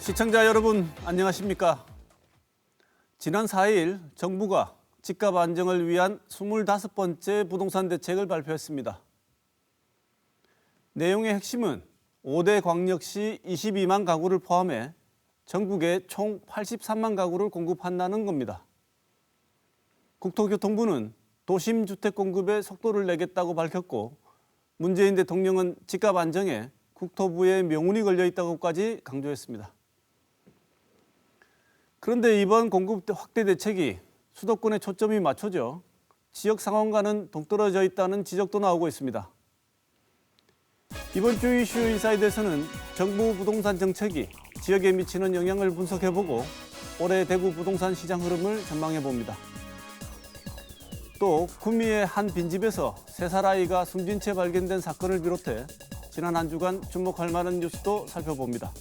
시청자 여러분 안녕하십니까? 지난 4일 정부가 집값 안정을 위한 25번째 부동산 대책을 발표했습니다. 내용의 핵심은 5대 광역시 22만 가구를 포함해 전국에 총 83만 가구를 공급한다는 겁니다. 국토교통부는 도심 주택 공급에 속도를 내겠다고 밝혔고 문재인 대통령은 집값 안정에 국토부의 명운이 걸려 있다고까지 강조했습니다. 그런데 이번 공급 확대 대책이 수도권에 초점이 맞춰져 지역 상황과는 동떨어져 있다는 지적도 나오고 있습니다. 이번 주 이슈 인사이드에서는 정부 부동산 정책이 지역에 미치는 영향을 분석해보고 올해 대구 부동산 시장 흐름을 전망해봅니다. 또 구미의 한 빈집에서 3살 아이가 숨진 채 발견된 사건을 비롯해 지난 한 주간 주목할 만한 뉴스도 살펴봅니다.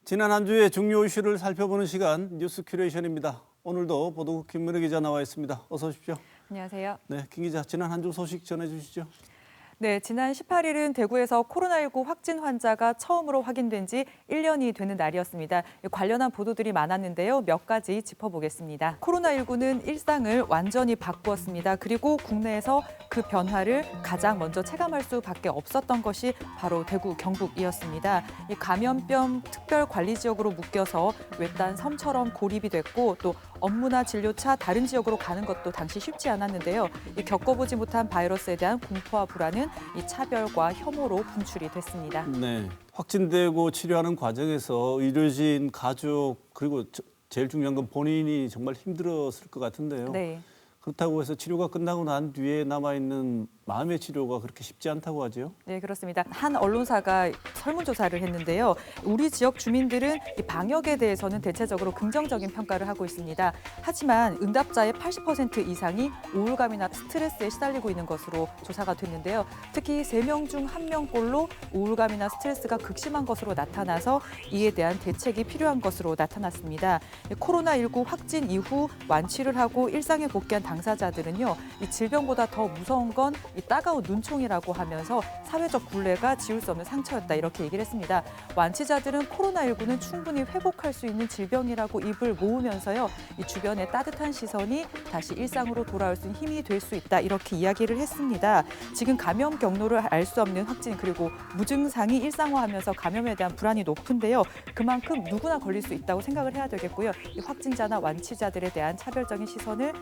지난 한 주의 중요 이슈를 살펴보는 시간 뉴스 큐레이션입니다. 오늘도 보도국 김민우 기자 나와 있습니다. 어서 오십시오. 안녕하세요. 네, 김 기자, 지난 한 주 소식 전해주시죠. 네, 지난 18일은 대구에서 코로나19 확진 환자가 처음으로 확인된 지 1년이 되는 날이었습니다. 관련한 보도들이 많았는데요. 몇 가지 짚어보겠습니다. 코로나19는 일상을 완전히 바꾸었습니다. 그리고 국내에서 그 변화를 가장 먼저 체감할 수밖에 없었던 것이 바로 대구, 경북이었습니다. 이 감염병 특별관리지역으로 묶여서 외딴 섬처럼 고립이 됐고 또 업무나 진료차 다른 지역으로 가는 것도 당시 쉽지 않았는데요. 이 겪어보지 못한 바이러스에 대한 공포와 불안은 이 차별과 혐오로 분출이 됐습니다. 네, 확진되고 치료하는 과정에서 의료진, 가족 그리고 제일 중요한 건 본인이 정말 힘들었을 것 같은데요. 네. 그렇다고 해서 치료가 끝나고 난 뒤에 남아있는 마음의 치료가 그렇게 쉽지 않다고 하죠. 네, 그렇습니다. 한 언론사가 설문조사를 했는데요. 우리 지역 주민들은 이 방역에 대해서는 대체적으로 긍정적인 평가를 하고 있습니다. 하지만 응답자의 80% 이상이 우울감이나 스트레스에 시달리고 있는 것으로 조사가 됐는데요. 특히 3명 중 1명꼴로 우울감이나 스트레스가 극심한 것으로 나타나서 이에 대한 대책이 필요한 것으로 나타났습니다. 코로나19 확진 이후 완치를 하고 일상에 복귀한 당사자들은요. 이 질병보다 더 무서운 건 이 따가운 눈총이라고 하면서 사회적 굴레가 지울 수 없는 상처였다 이렇게 얘기를 했습니다. 완치자들은 코로나19는 충분히 회복할 수 있는 질병이라고 입을 모으면서요. 이 주변의 따뜻한 시선이 다시 일상으로 돌아올 수 있는 힘이 될 수 있다 이렇게 이야기를 했습니다. 지금 감염 경로를 알 수 없는 확진 그리고 무증상이 일상화하면서 감염에 대한 불안이 높은데요. 그만큼 누구나 걸릴 수 있다고 생각을 해야 되겠고요. 이 확진자나 완치자들에 대한 차별적인 시선을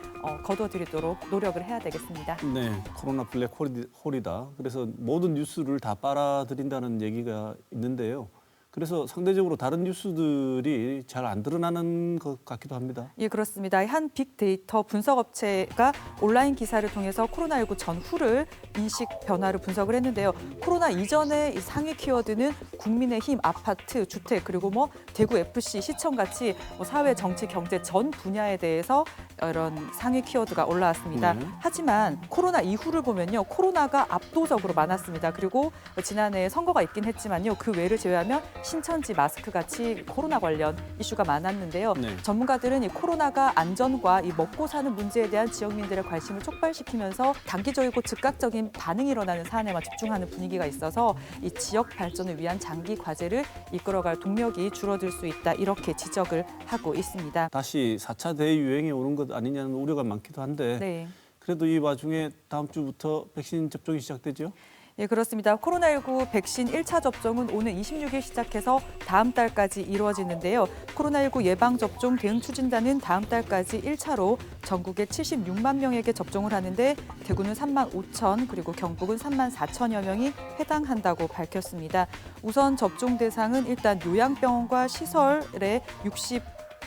거둬들이도록 노력을 해야 되겠습니다. 네, 코로나 블랙홀이다. 그래서 모든 뉴스를 다 빨아들인다는 얘기가 있는데요. 그래서 상대적으로 다른 뉴스들이 잘 안 드러나는 것 같기도 합니다. 예, 그렇습니다. 한 빅데이터 분석 업체가 온라인 기사를 통해서 코로나19 전후를 인식 변화를 분석을 했는데요. 코로나 이전의 이 상위 키워드는 국민의힘, 아파트, 주택 그리고 대구 FC, 시청 같이 사회, 정치, 경제 전 분야에 대해서 이런 상위 키워드가 올라왔습니다. 하지만 코로나 이후를 보면요. 코로나가 압도적으로 많았습니다. 그리고 지난해 선거가 있긴 했지만요. 그 외를 제외하면 신천지, 마스크 같이 코로나 관련 이슈가 많았는데요. 네. 전문가들은 이 코로나가 안전과 이 먹고 사는 문제에 대한 지역민들의 관심을 촉발시키면서 단기적이고 즉각적인 반응이 일어나는 사안에만 집중하는 분위기가 있어서 이 지역 발전을 위한 장기 과제를 이끌어갈 동력이 줄어들 수 있다 이렇게 지적을 하고 있습니다. 다시 4차 대유행이 오는 것 아니냐는 우려가 많기도 한데 네. 그래도 이 와중에 다음 주부터 백신 접종이 시작되죠? 예, 그렇습니다. 코로나19 백신 1차 접종은 오늘 26일 시작해서 다음 달까지 이루어지는데요. 코로나19 예방접종 대응 추진단은 다음 달까지 1차로 전국에 76만 명에게 접종을 하는데 대구는 3만 5천 그리고 경북은 3만 4천여 명이 해당한다고 밝혔습니다. 우선 접종 대상은 일단 요양병원과 시설의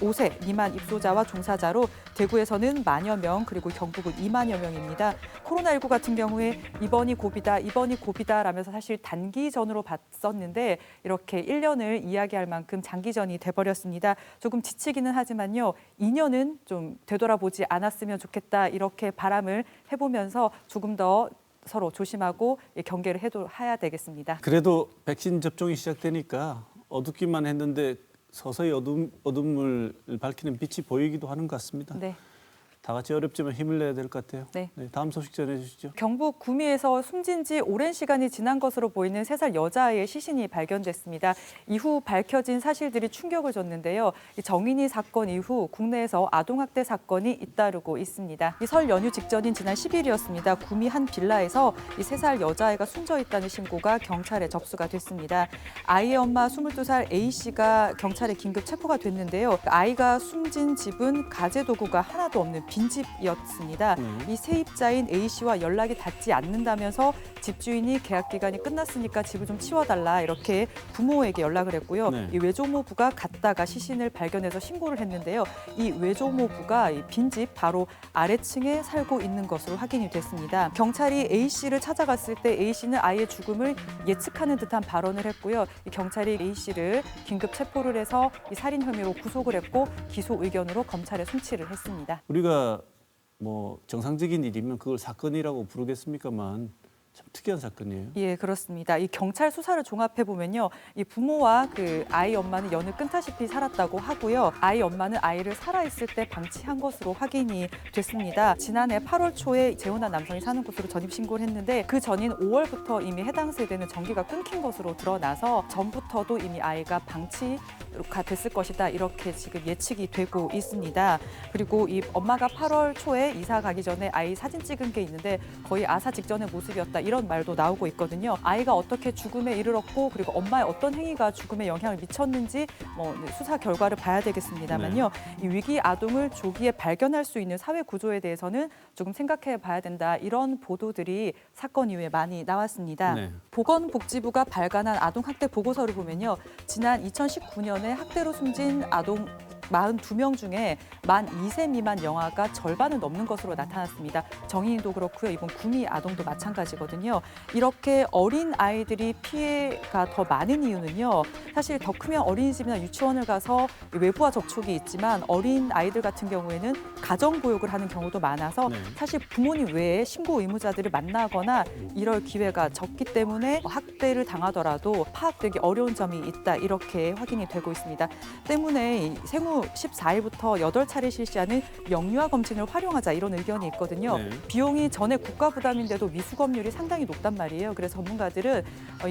65세 미만 입소자와 종사자로 대구에서는 만여 명 그리고 경북은 2만여 명입니다. 코로나19 같은 경우에 이번이 고비다라면서 사실 단기전으로 봤었는데 이렇게 1년을 이야기할 만큼 장기전이 돼버렸습니다. 조금 지치기는 하지만요. 2년은 좀 되돌아보지 않았으면 좋겠다 이렇게 바람을 해보면서 조금 더 서로 조심하고 경계를 해야 되겠습니다. 그래도 백신 접종이 시작되니까 어둡기만 했는데 서서히 어둠을 밝히는 빛이 보이기도 하는 것 같습니다. 네. 다 같이 어렵지만 힘을 내야 될 것 같아요. 네. 다음 소식 전해주시죠. 경북 구미에서 숨진 지 오랜 시간이 지난 것으로 보이는 3살 여자아이의 시신이 발견됐습니다. 이후 밝혀진 사실들이 충격을 줬는데요. 이 정인이 사건 이후 국내에서 아동학대 사건이 잇따르고 있습니다. 이 설 연휴 직전인 지난 10일이었습니다. 구미 한 빌라에서 이 3살 여자아이가 숨져 있다는 신고가 경찰에 접수가 됐습니다. 아이의 엄마 22살 A씨가 경찰에 긴급 체포가 됐는데요. 아이가 숨진 집은 가재 도구가 하나도 없는 빈집이었습니다. 이 세입자인 A씨와 연락이 닿지 않는다면서 집주인이 계약 기간이 끝났으니까 집을 좀 치워달라 이렇게 부모에게 연락을 했고요. 네. 이 외조모부가 갔다가 시신을 발견해서 신고를 했는데요. 이 외조모부가 이 빈집 바로 아래층에 살고 있는 것으로 확인이 됐습니다. 경찰이 A씨를 찾아갔을 때 A씨는 아이의 죽음을 예측하는 듯한 발언을 했고요. 이 경찰이 A씨를 긴급 체포를 해서 이 살인 혐의로 구속을 했고 기소 의견으로 검찰에 송치를 했습니다. 우리가 뭐 정상적인 일이면 그걸 사건이라고 부르겠습니까만 참 특이한 사건이에요. 예, 그렇습니다. 이 경찰 수사를 종합해 보면요, 이 부모와 그 아이 엄마는 연을 끊다시피 살았다고 하고요. 아이 엄마는 아이를 살아 있을 때 방치한 것으로 확인이 됐습니다. 지난해 8월 초에 재혼한 남성이 사는 곳으로 전입 신고를 했는데 그 전인 5월부터 이미 해당 세대는 전기가 끊긴 것으로 드러나서 전부터도 이미 아이가 방치가 됐을 것이다 이렇게 지금 예측이 되고 있습니다. 그리고 이 엄마가 8월 초에 이사 가기 전에 아이 사진 찍은 게 있는데 거의 아사 직전의 모습이었다. 이런 말도 나오고 있거든요. 아이가 어떻게 죽음에 이르렀고 그리고 엄마의 어떤 행위가 죽음에 영향을 미쳤는지 수사 결과를 봐야 되겠습니다만요. 이 위기 아동을 조기에 발견할 수 있는 사회 구조에 대해서는 조금 생각해 봐야 된다. 이런 보도들이 사건 이후에 많이 나왔습니다. 네. 보건복지부가 발간한 아동학대 보고서를 보면요. 지난 2019년에 학대로 숨진 아동 42명 중에 만 2세 미만 영아가 절반을 넘는 것으로 나타났습니다. 정인이도 그렇고요. 이번 구미 아동도 마찬가지거든요. 이렇게 어린 아이들이 피해가 더 많은 이유는요. 사실 더 크면 어린이집이나 유치원을 가서 외부와 접촉이 있지만 어린 아이들 같은 경우에는 가정보육을 하는 경우도 많아서 사실 부모님 외에 신고 의무자들을 만나거나 이럴 기회가 적기 때문에 학대를 당하더라도 파악되기 어려운 점이 있다. 이렇게 확인이 되고 있습니다. 때문에 생후 14일부터 8차례 실시하는 영유아 검진을 활용하자 이런 의견이 있거든요. 비용이 전액 국가 부담인데도 미수검률이 상당히 높단 말이에요. 그래서 전문가들은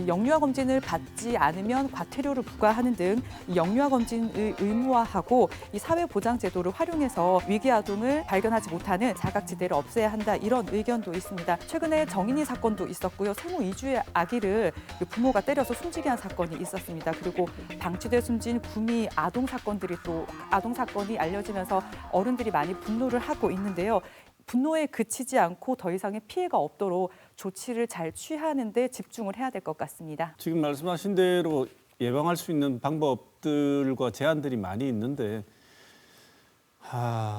영유아 검진을 받지 않으면 과태료를 부과하는 등 영유아 검진을 의무화하고 이 사회보장제도를 활용해서 위기 아동을 발견하지 못하는 사각지대를 없애야 한다 이런 의견도 있습니다. 최근에 정인이 사건도 있었고요. 생후 2주의 아기를 부모가 때려서 숨지게 한 사건이 있었습니다. 그리고 방치돼 숨진 구미 아동 사건들이 또 아동 사건이 알려지면서 어른들이 많이 분노를 하고 있는데요. 분노에 그치지 않고 더 이상의 피해가 없도록 조치를 잘 취하는 데 집중을 해야 될 것 같습니다. 지금 말씀하신 대로 예방할 수 있는 방법들과 제안들이 많이 있는데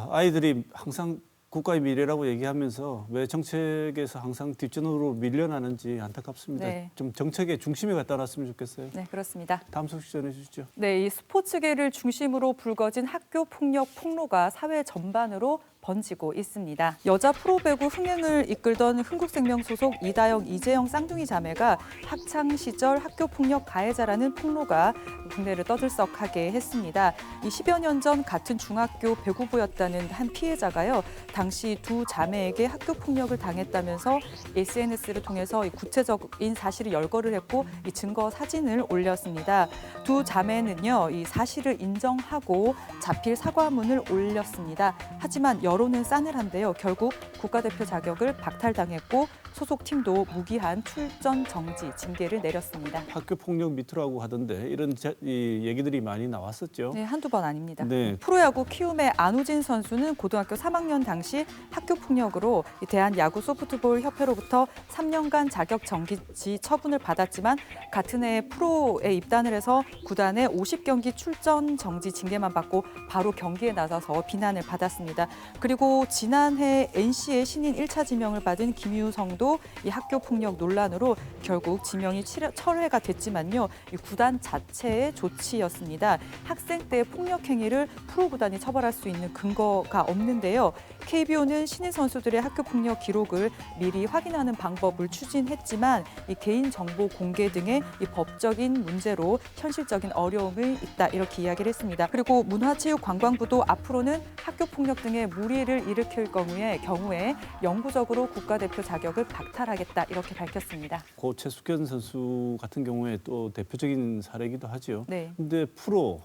아이들이 항상 국가의 미래라고 얘기하면서 왜 정책에서 항상 뒷전으로 밀려나는지 안타깝습니다. 좀 정책의 중심에 갖다 놨으면 좋겠어요. 네, 그렇습니다. 다음 소식 전해주시죠. 네, 이 스포츠계를 중심으로 불거진 학교 폭력 폭로가 사회 전반으로 번지고 있습니다. 여자 프로배구 흥행을 이끌던 흥국생명 소속 이다영, 이재영 쌍둥이 자매가 학창 시절 학교 폭력 가해자라는 폭로가 국내를 떠들썩하게 했습니다. 이 10여 년 전 같은 중학교 배구부였다는 한 피해자가요. 당시 두 자매에게 학교 폭력을 당했다면서 SNS를 통해서 구체적인 사실을 열거를 했고 이 증거 사진을 올렸습니다. 두 자매는요, 이 사실을 인정하고 자필 사과문을 올렸습니다. 하지만 여론은 싸늘한데요. 결국 국가대표 자격을 박탈당했고 소속 팀도 무기한 출전 정지, 징계를 내렸습니다. 학교 폭력 미투라고 하던데 이런 이 얘기들이 많이 나왔었죠. 네, 한두 번 아닙니다. 네. 프로야구 키움의 안우진 선수는 고등학교 3학년 당시 학교 폭력으로 대한야구 소프트볼 협회로부터 3년간 자격 정지 처분을 받았지만 같은 해 프로에 입단을 해서 구단의 50경기 출전 정지 징계만 받고 바로 경기에 나서서 비난을 받았습니다. 그리고 지난해 NC의 신인 1차 지명을 받은 김유성도 이 학교 폭력 논란으로 결국 지명이 철회가 됐지만요. 이 구단 자체의 조치였습니다. 학생 때의 폭력 행위를 프로 구단이 처벌할 수 있는 근거가 없는데요. KBO는 신인 선수들의 학교 폭력 기록을 미리 확인하는 방법을 추진했지만 이 개인 정보 공개 등의 이 법적인 문제로 현실적인 어려움이 있다 이렇게 이야기를 했습니다. 그리고 문화체육관광부도 앞으로는 학교 폭력 등의 무리 불이익을 일으킬 경우에 영구적으로 국가대표 자격을 박탈하겠다 이렇게 밝혔습니다. 고 최숙현 선수 같은 경우에 또 대표적인 사례이기도 하죠. 네. 근데 프로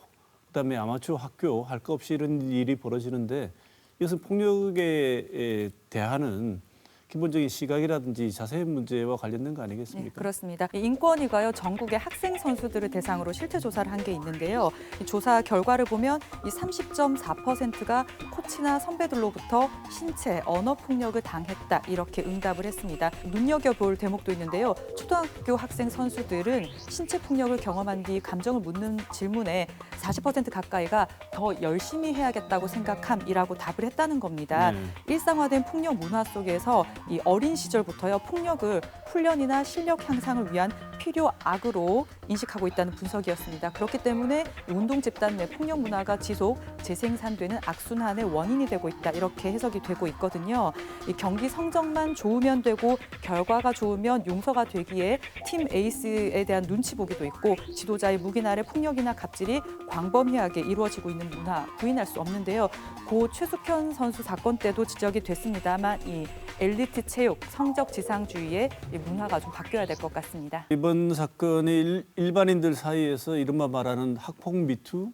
그다음에 아마추어 학교 할 것 없이 이런 일이 벌어지는데 이것은 폭력에 대하는 기본적인 시각이라든지 자세 문제와 관련된 거 네, 아니겠습니까? 그렇습니다. 이 인권위가요 전국의 학생 선수들을 대상으로 실태 조사를 한 게 있는데요. 이 조사 결과를 보면 이 30.4%가 코치나 선배들로부터 신체, 언어 폭력을 당했다 이렇게 응답을 했습니다. 눈여겨볼 대목도 있는데요. 초등학교 학생 선수들은 신체 폭력을 경험한 뒤 감정을 묻는 질문에 40% 가까이가 더 열심히 해야겠다고 생각함이라고 답을 했다는 겁니다. 네. 일상화된 폭력 문화 속에서 이 어린 시절부터요 폭력을 훈련이나 실력 향상을 위한 필요 악으로 인식하고 있다는 분석이었습니다. 그렇기 때문에 운동 집단 내 폭력 문화가 지속 재생산되는 악순환의 원인이 되고 있다 이렇게 해석이 되고 있거든요. 이 경기 성적만 좋으면 되고 결과가 좋으면 용서가 되기에 팀 에이스에 대한 눈치 보기도 있고 지도자의 묵인아래 폭력이나 갑질이 광범위하게 이루어지고 있는 문화 부인할 수 없는데요. 고 최숙현 선수 사건 때도 지적이 됐습니다만 이 엘리트 체육, 성적 지상주의의 이 문화가 좀 바뀌어야 될 것 같습니다. 이번 사건이 일반인들 사이에서 이른바 말하는 학폭 미투로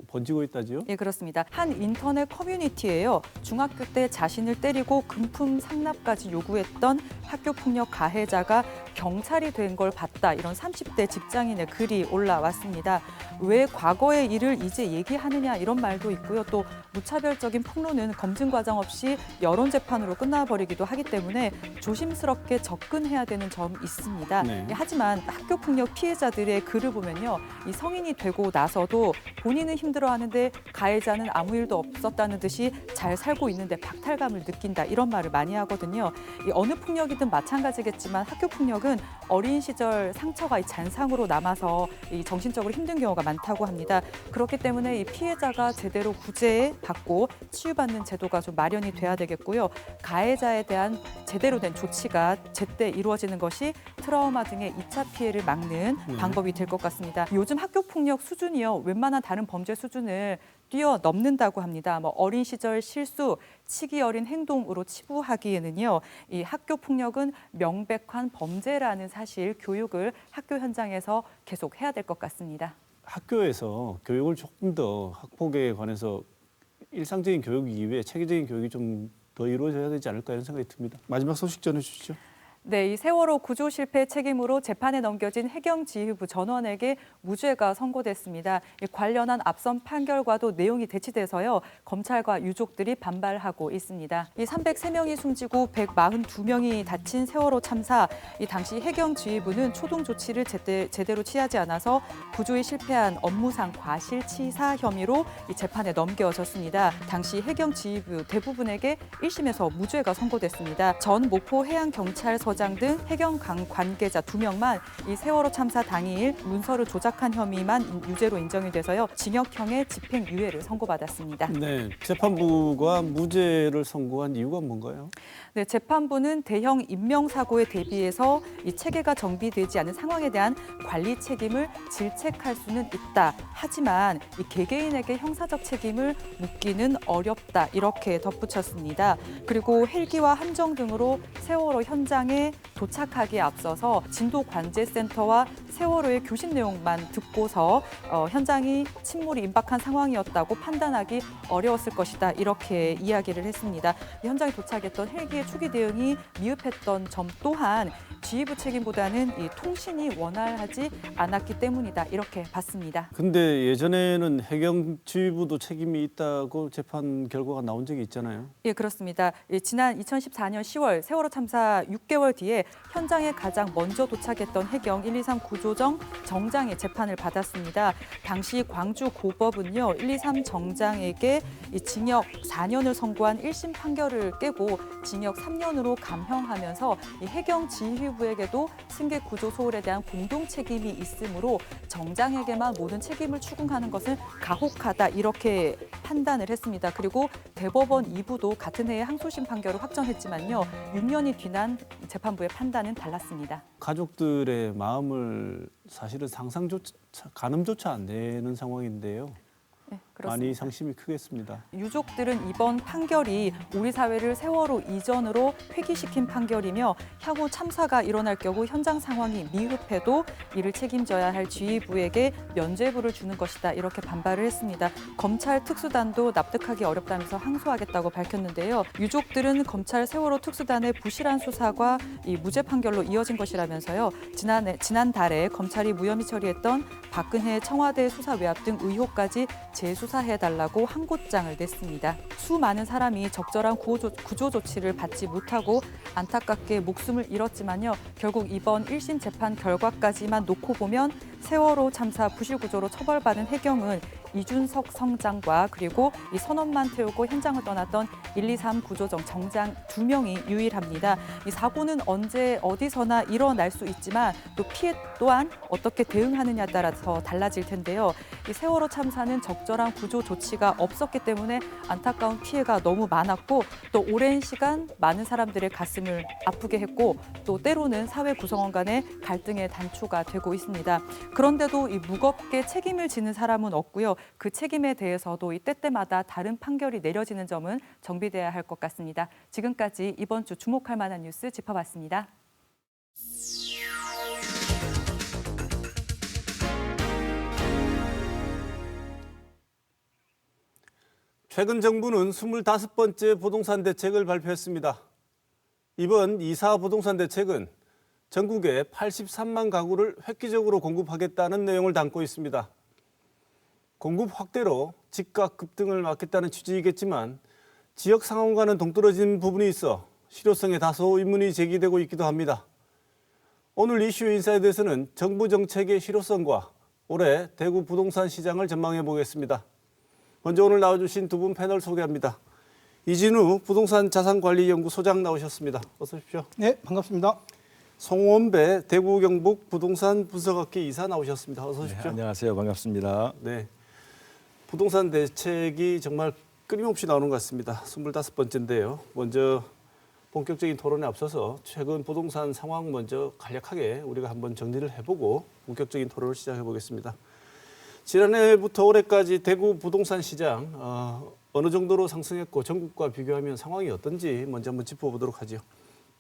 번지고 있다지요? 예, 그렇습니다. 한 인터넷 커뮤니티에요. 중학교 때 자신을 때리고 금품 상납까지 요구했던 학교 폭력 가해자가 경찰이 된 걸 봤다. 이런 30대 직장인의 글이 올라왔습니다. 왜 과거의 일을 이제 얘기하느냐 이런 말도 있고요. 또 무차별적인 폭로는 검증 과정 없이 여론 재판으로 끝나버리기도 하기 때문에 조심스럽게 접근해야 되는 점이 있습니다. 네. 하지만 학교 폭력 피해자들의 글을 보면요. 이 성인이 되고 나서도 본인은 힘들어하는데 가해자는 아무 일도 없었다는 듯이 잘 살고 있는데 박탈감을 느낀다 이런 말을 많이 하거든요. 이 어느 폭력이든 마찬가지겠지만 학교 폭력은 어린 시절 상처가 이 잔상으로 남아서 이 정신적으로 힘든 경우가 많다고 합니다. 그렇기 때문에 이 피해자가 제대로 구제받고 치유받는 제도가 좀 마련이 돼야 되겠고요. 가해자에 대한 제대로 된 조치가 제때 이루어지는 것이 트라우마 등의 2차 피해를 막는 방법이 될 것 같습니다. 요즘 학교 폭력 수준이요. 웬만한 다른 범죄 수준을 뛰어넘는다고 합니다. 어린 시절 실수, 치기 어린 행동으로 치부하기에는요. 이 학교 폭력은 명백한 범죄라는 사실 교육을 학교 현장에서 계속 해야 될 것 같습니다. 학교에서 교육을 조금 더 학폭에 관해서 일상적인 교육 이외에 체계적인 교육이 좀 더 이루어져야 되지 않을까 이런 생각이 듭니다. 마지막 소식 전해주시죠. 네, 이 세월호 구조 실패 책임으로 재판에 넘겨진 해경지휘부 전원에게 무죄가 선고됐습니다. 관련한 앞선 판결과도 내용이 대치돼서요. 검찰과 유족들이 반발하고 있습니다. 이 303명이 숨지고 142명이 다친 세월호 참사. 이 당시 해경지휘부는 초동 조치를 제대로 취하지 않아서 구조에 실패한 업무상 과실치사 혐의로 이 재판에 넘겨졌습니다. 당시 해경지휘부 대부분에게 1심에서 무죄가 선고됐습니다. 전 목포 해양경찰서장 등 해경 관계자 2명만 이 세월호 참사 당일 문서를 조작한 혐의만 유죄로 인정이 돼서요. 징역형의 집행유예를 선고받았습니다. 네, 재판부가 무죄를 선고한 이유가 뭔가요? 네, 재판부는 대형 인명사고에 대비해서 이 체계가 정비되지 않은 상황에 대한 관리 책임을 질책할 수는 있다. 하지만 이 개개인에게 형사적 책임을 묻기는 어렵다. 이렇게 덧붙였습니다. 그리고 헬기와 함정 등으로 세월호 현장에 도착하기에 앞서서 진도관제센터와 세월호의 교신 내용만 듣고서 현장이 침몰이 임박한 상황이었다고 판단하기 어려웠을 것이다. 이렇게 이야기를 했습니다. 현장에 도착했던 헬기의 초기 대응이 미흡했던 점 또한 지휘부 책임보다는 이 통신이 원활하지 않았기 때문이다. 이렇게 봤습니다. 근데 예전에는 해경지휘부도 책임이 있다고 재판 결과가 나온 적이 있잖아요. 예, 그렇습니다. 지난 2014년 10월 세월호 참사 6개월 뒤에 현장에 가장 먼저 도착했던 해경 123 구조정 정장이 재판을 받았습니다. 당시 광주 고법은요, 123 정장에게 이 징역 4년을 선고한 1심 판결을 깨고 징역 3년으로 감형하면서 이 해경 지휘부에게도 승객 구조 소홀에 대한 공동 책임이 있으므로 정장에게만 모든 책임을 추궁하는 것은 가혹하다 이렇게 판단을 했습니다. 그리고 대법원 2부도 같은 해에 항소심 판결을 확정했지만요. 6년이 뒤난 재판부의 판단은 달랐습니다. 가족들의 마음을 사실은 가늠조차 안 되는 상황인데요. 네, 많이 상심이 크겠습니다. 유족들은 이번 판결이 우리 사회를 세월호 이전으로 회귀시킨 판결이며 향후 참사가 일어날 경우 현장 상황이 미흡해도 이를 책임져야 할 지휘부에게 면죄부를 주는 것이다. 이렇게 반발을 했습니다. 검찰 특수단도 납득하기 어렵다면서 항소하겠다고 밝혔는데요. 유족들은 검찰 세월호 특수단의 부실한 수사가 이 무죄 판결로 이어진 것이라면서요. 지난달에 검찰이 무혐의 처리했던 박근혜 청와대 수사 외압 등 의혹까지 재수사해달라고 항고장을 냈습니다. 수많은 사람이 적절한 구조 조치를 받지 못하고 안타깝게 목숨을 잃었지만요. 결국 이번 1심 재판 결과까지만 놓고 보면 세월호 참사 부실 구조로 처벌받은 해경은 이준석 성장과 그리고 이 선원만 태우고 현장을 떠났던 123 구조정 정장 2명이 유일합니다. 이 사고는 언제 어디서나 일어날 수 있지만 또 피해 또한 어떻게 대응하느냐에 따라서 달라질 텐데요. 이 세월호 참사는 적절한 구조 조치가 없었기 때문에 안타까운 피해가 너무 많았고 또 오랜 시간 많은 사람들의 가슴을 아프게 했고 또 때로는 사회 구성원 간의 갈등의 단초가 되고 있습니다. 그런데도 이 무겁게 책임을 지는 사람은 없고요. 그 책임에 대해서도 이 때때마다 다른 판결이 내려지는 점은 정비돼야 할 것 같습니다. 지금까지 이번 주 주목할 만한 뉴스 짚어봤습니다. 최근 정부는 25번째 부동산 대책을 발표했습니다. 이번 2사 부동산 대책은 전국에 83만 가구를 획기적으로 공급하겠다는 내용을 담고 있습니다. 공급 확대로 집값 급등을 막겠다는 취지이겠지만 지역 상황과는 동떨어진 부분이 있어 실효성에 다소 의문이 제기되고 있기도 합니다. 오늘 이슈 인사이드에서는 정부 정책의 실효성과 올해 대구 부동산 시장을 전망해 보겠습니다. 먼저 오늘 나와주신 두 분 패널 소개합니다. 이진우 부동산 자산관리연구소장 나오셨습니다. 어서 오십시오. 네, 반갑습니다. 송원배 대구 경북 부동산 분석학회 이사 나오셨습니다. 어서 오십시오. 네, 안녕하세요. 반갑습니다. 네, 부동산 대책이 정말 끊임없이 나오는 것 같습니다. 25번째인데요. 먼저 본격적인 토론에 앞서서 최근 부동산 상황 먼저 간략하게 우리가 한번 정리를 해보고 본격적인 토론을 시작해 보겠습니다. 지난해부터 올해까지 대구 부동산 시장 어느 정도로 상승했고 전국과 비교하면 상황이 어떤지 먼저 한번 짚어보도록 하죠.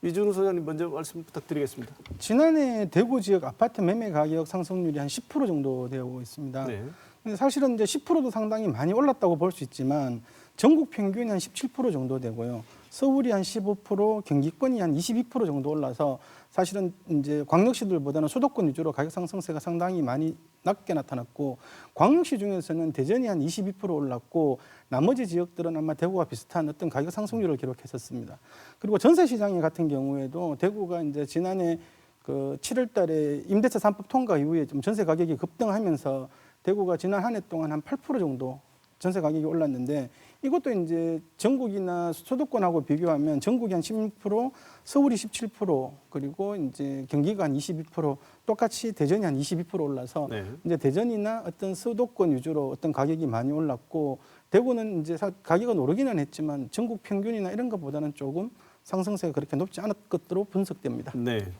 이준우 소장님 먼저 말씀 부탁드리겠습니다. 지난해 대구 지역 아파트 매매 가격 상승률이 한 10% 정도 되고 있습니다. 네. 근데 사실은 이제 10%도 상당히 많이 올랐다고 볼 수 있지만 전국 평균이 한 17% 정도 되고요. 서울이 한 15%, 경기권이 한 22% 정도 올라서 사실은 이제 광역시들보다는 수도권 위주로 가격 상승세가 상당히 많이 낮게 나타났고 광역시 중에서는 대전이 한 22% 올랐고 나머지 지역들은 아마 대구와 비슷한 어떤 가격 상승률을 기록했었습니다. 그리고 전세 시장 같은 경우에도 대구가 이제 지난해 그 7월 달에 임대차 3법 통과 이후에 좀 전세 가격이 급등하면서 대구가 지난 한 해 동안 한 8% 정도 전세 가격이 올랐는데 이것도 이제 전국이나 수도권하고 비교하면 전국이 한 16%, 서울이 17%, 그리고 이제 경기가 한 22%, 똑같이 대전이 한 22% 올라서 네. 이제 대전이나 어떤 수도권 위주로 어떤 가격이 많이 올랐고 대구는 이제 가격은 오르기는 했지만 전국 평균이나 이런 것보다는 조금 상승세가 그렇게 높지 않을 것으로 분석됩니다. 네.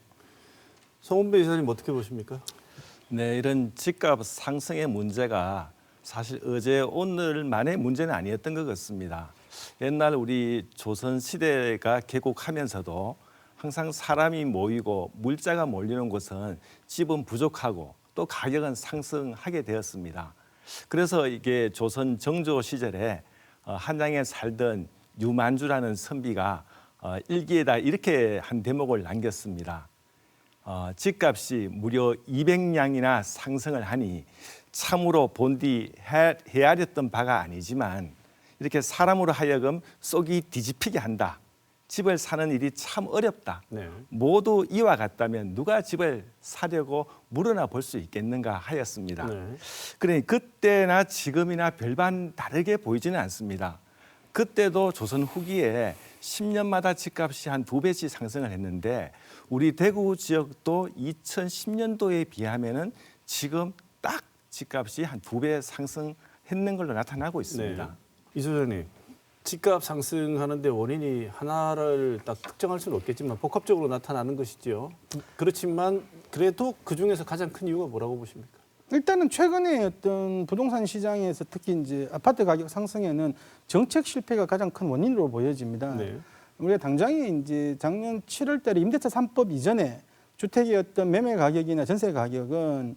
송원배 이사님 어떻게 보십니까? 네, 이런 집값 상승의 문제가 사실 어제 오늘만의 문제는 아니었던 것 같습니다. 옛날 우리 조선 시대가 개국하면서도 항상 사람이 모이고 물자가 몰리는 곳은 집은 부족하고 또 가격은 상승하게 되었습니다. 그래서 이게 조선 정조 시절에 한양에 살던 유만주라는 선비가 일기에다 이렇게 한 대목을 남겼습니다. 집값이 무려 200냥이나 상승을 하니 참으로 본디 헤아렸던 바가 아니지만 이렇게 사람으로 하여금 속이 뒤집히게 한다. 집을 사는 일이 참 어렵다. 네. 모두 이와 같다면 누가 집을 사려고 물어나 볼 수 있겠는가 하였습니다. 네. 그러니 그때나 지금이나 별반 다르게 보이지는 않습니다. 그때도 조선 후기에 10년마다 집값이 한 2배씩 상승을 했는데 우리 대구 지역도 2010년도에 비하면은 지금 딱 집값이 한 2배 상승했는 걸로 나타나고 있습니다. 네. 이 소장님, 집값 상승하는데 원인이 하나를 딱 특정할 수는 없겠지만 복합적으로 나타나는 것이죠. 그렇지만 그래도 그 중에서 가장 큰 이유가 뭐라고 보십니까? 일단은 최근에 어떤 부동산 시장에서 특히 이제 아파트 가격 상승에는 정책 실패가 가장 큰 원인으로 보여집니다. 네. 우리가 당장에 이제 작년 7월 달에 임대차 3법 이전에 주택의 어떤 매매 가격이나 전세 가격은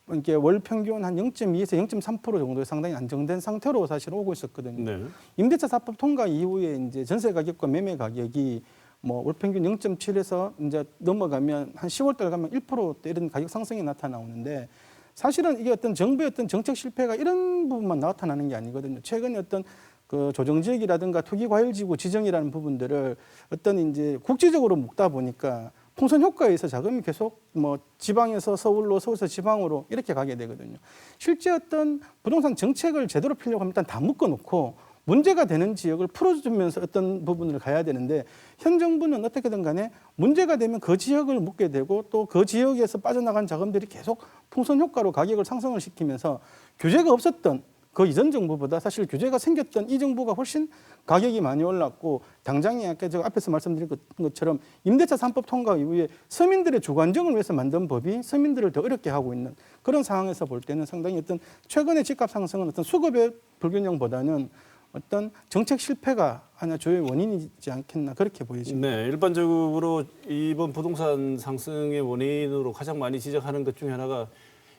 이렇게 월 평균 한 0.2에서 0.3% 정도의 상당히 안정된 상태로 사실 오고 있었거든요. 네. 임대차 4법 통과 이후에 이제 전세 가격과 매매 가격이 뭐 월 평균 0.7에서 이제 넘어가면 한 10월 달 가면 1%대 이런 가격 상승이 나타나오는데 사실은 이게 어떤 정부의 어떤 정책 실패가 이런 부분만 나타나는 게 아니거든요. 최근에 어떤 그 조정 지역이라든가 투기 과열 지구 지정이라는 부분들을 어떤 이제 국지적으로 묶다 보니까 풍선 효과에 의해서 자금이 계속 뭐 지방에서 서울로, 서울에서 지방으로 이렇게 가게 되거든요. 실제 어떤 부동산 정책을 제대로 피려고 하면 일단 다 묶어놓고 문제가 되는 지역을 풀어주면서 어떤 부분을 가야 되는데 현 정부는 어떻게든 간에 문제가 되면 그 지역을 묶게 되고 또 그 지역에서 빠져나간 자금들이 계속 풍선 효과로 가격을 상승을 시키면서 규제가 없었던 그 이전 정부보다 사실 규제가 생겼던 이 정부가 훨씬 가격이 많이 올랐고 당장에 아까 제가 앞에서 말씀드린 것처럼 임대차 3법 통과 이후에 서민들의 주관적을 위해서 만든 법이 서민들을 더 어렵게 하고 있는 그런 상황에서 볼 때는 상당히 어떤 최근의 집값 상승은 어떤 수급의 불균형보다는 어떤 정책 실패가 하나 주요의 원인이지 않겠나 그렇게 보여집니다. 네, 일반적으로 이번 부동산 상승의 원인으로 가장 많이 지적하는 것 중에 하나가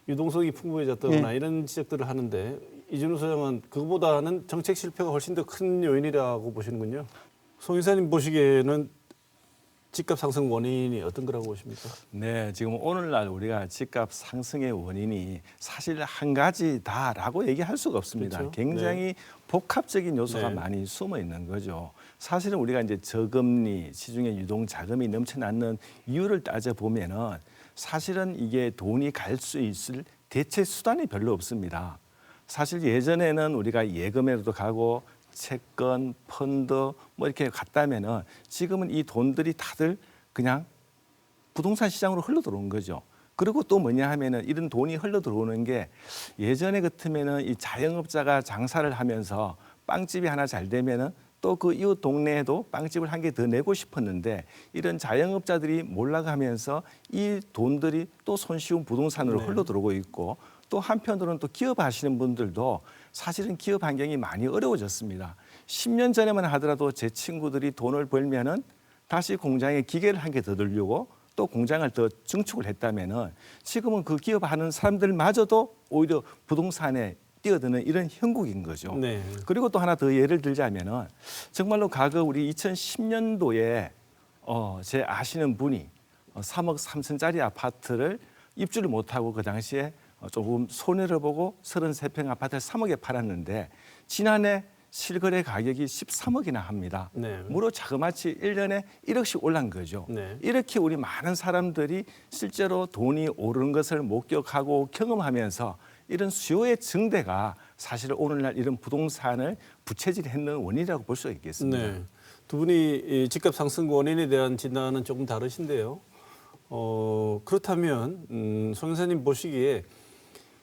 유동성이 풍부해졌다거나 네. 이런 지적들을 하는데 이준우 소장은 그거보다는 정책 실패가 훨씬 더 큰 요인이라고 보시는군요. 송 이사님 보시기에는 집값 상승 원인이 어떤 거라고 보십니까? 네, 지금 오늘날 우리가 집값 상승의 원인이 사실 한 가지다라고 얘기할 수가 없습니다. 그렇죠? 굉장히 복합적인 요소가 네. 많이 숨어 있는 거죠. 사실은 우리가 이제 저금리, 시중에 유동 자금이 넘쳐나는 이유를 따져 보면은 사실은 이게 돈이 갈 수 있을 대체 수단이 별로 없습니다. 사실 예전에는 우리가 예금에도 가고 채권, 펀드 뭐 이렇게 갔다면은 지금은 이 돈들이 다들 그냥 부동산 시장으로 흘러 들어온 거죠. 그리고 또 뭐냐 하면은 이런 돈이 흘러 들어오는 게 예전에 같으면은 이 자영업자가 장사를 하면서 빵집이 하나 잘 되면은 또 그 이웃 동네에도 빵집을 한 개 더 내고 싶었는데 이런 자영업자들이 몰락하면서 이 돈들이 또 손쉬운 부동산으로 네. 흘러 들어오고 있고 또 한편으로는 또 기업하시는 분들도 사실은 기업 환경이 많이 어려워졌습니다. 10년 전에만 하더라도 제 친구들이 돈을 벌면은 다시 공장에 기계를 한 개 더 들려고 또 공장을 더 증축을 했다면은 지금은 그 기업하는 사람들마저도 오히려 부동산에 뛰어드는 이런 형국인 거죠. 네. 그리고 또 하나 더 예를 들자면은 정말로 과거 우리 2010년도에 제 아시는 분이 3억 3천짜리 아파트를 입주를 못하고 그 당시에 조금 손해를 보고 33평 아파트를 3억에 팔았는데 지난해 실거래 가격이 13억이나 합니다. 네. 무려 자그마치 1년에 1억씩 올란 거죠. 네. 이렇게 우리 많은 사람들이 실제로 돈이 오르는 것을 목격하고 경험하면서 이런 수요의 증대가 사실 오늘날 이런 부동산을 부채질했는 원인이라고 볼 수 있겠습니다. 네. 두 분이 이 집값 상승 원인에 대한 진단은 조금 다르신데요. 그렇다면 송 여사님 보시기에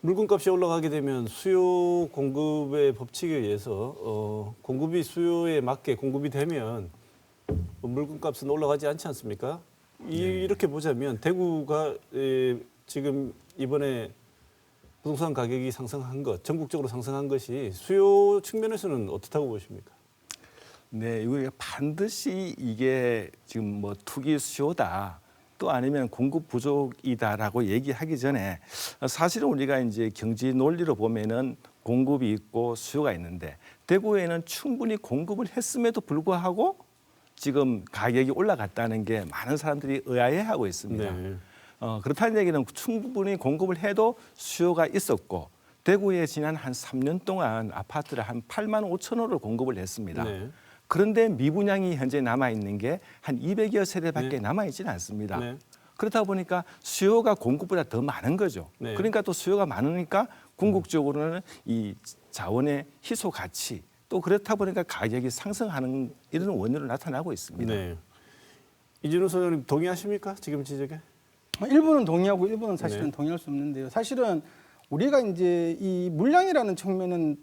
물건값이 올라가게 되면 수요 공급의 법칙에 의해서 공급이 수요에 맞게 공급이 되면 물건값은 올라가지 않지 않습니까? 이렇게 보자면 대구가 지금 이번에 부동산 가격이 상승한 것, 전국적으로 상승한 것이 수요 측면에서는 어떻다고 보십니까? 네, 이거 반드시 이게 지금 뭐 투기 수요다. 또 아니면 공급 부족이다라고 얘기하기 전에 사실은 우리가 이제 경제 논리로 보면은 공급이 있고 수요가 있는데 대구에는 충분히 공급을 했음에도 불구하고 지금 가격이 올라갔다는 게 많은 사람들이 의아해하고 있습니다. 네. 그렇다는 얘기는 충분히 공급을 해도 수요가 있었고 대구에 지난 한 3년 동안 아파트를 한 8만 5천 호를 공급을 했습니다. 네. 그런데 미분양이 현재 남아있는 게 한 200여 세대밖에 네. 남아있지는 않습니다. 네. 그렇다 보니까 수요가 공급보다 더 많은 거죠. 네. 그러니까 또 수요가 많으니까 궁극적으로는 이 자원의 희소 가치 또 그렇다 보니까 가격이 상승하는 이런 원인으로 나타나고 있습니다. 네. 이준우 소장님 동의하십니까? 지금 지적에? 일부는 동의하고 일부는 사실은 네. 동의할 수 없는데요. 사실은 우리가 이제 이 물량이라는 측면은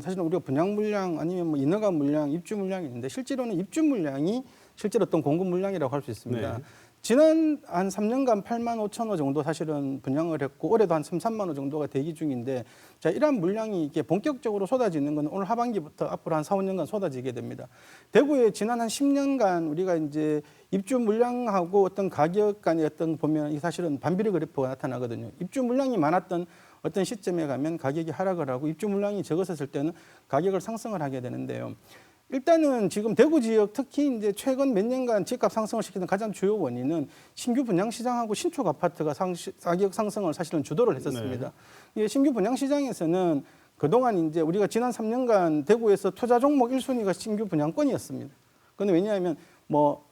사실은 우리가 분양 물량 아니면 뭐 인허가 물량, 입주 물량이 있는데 실제로는 입주 물량이 실제로 어떤 공급 물량이라고 할 수 있습니다. 네. 지난 한 3년간 8만 5천 호 정도 사실은 분양을 했고 올해도 한 3만 호 정도가 대기 중인데 자, 이러한 물량이 이게 본격적으로 쏟아지는 건 오늘 하반기부터 앞으로 한 4, 5년간 쏟아지게 됩니다. 대구에 지난 한 10년간 우리가 이제 입주 물량하고 어떤 가격 간의 어떤 보면 사실은 반비례 그래프가 나타나거든요. 입주 물량이 많았던 어떤 시점에 가면 가격이 하락을 하고 입주 물량이 적었을 때는 가격을 상승을 하게 되는데요. 일단은 지금 대구 지역 특히 이제 최근 몇 년간 집값 상승을 시키는 가장 주요 원인은 신규 분양 시장하고 신축 아파트가 가격 상승을 사실은 주도를 했었습니다. 이 신규 분양 시장에서는 그동안 이제 우리가 지난 3년간 대구에서 투자 종목 1순위가 신규 분양권이었습니다. 그런데 왜냐하면 뭐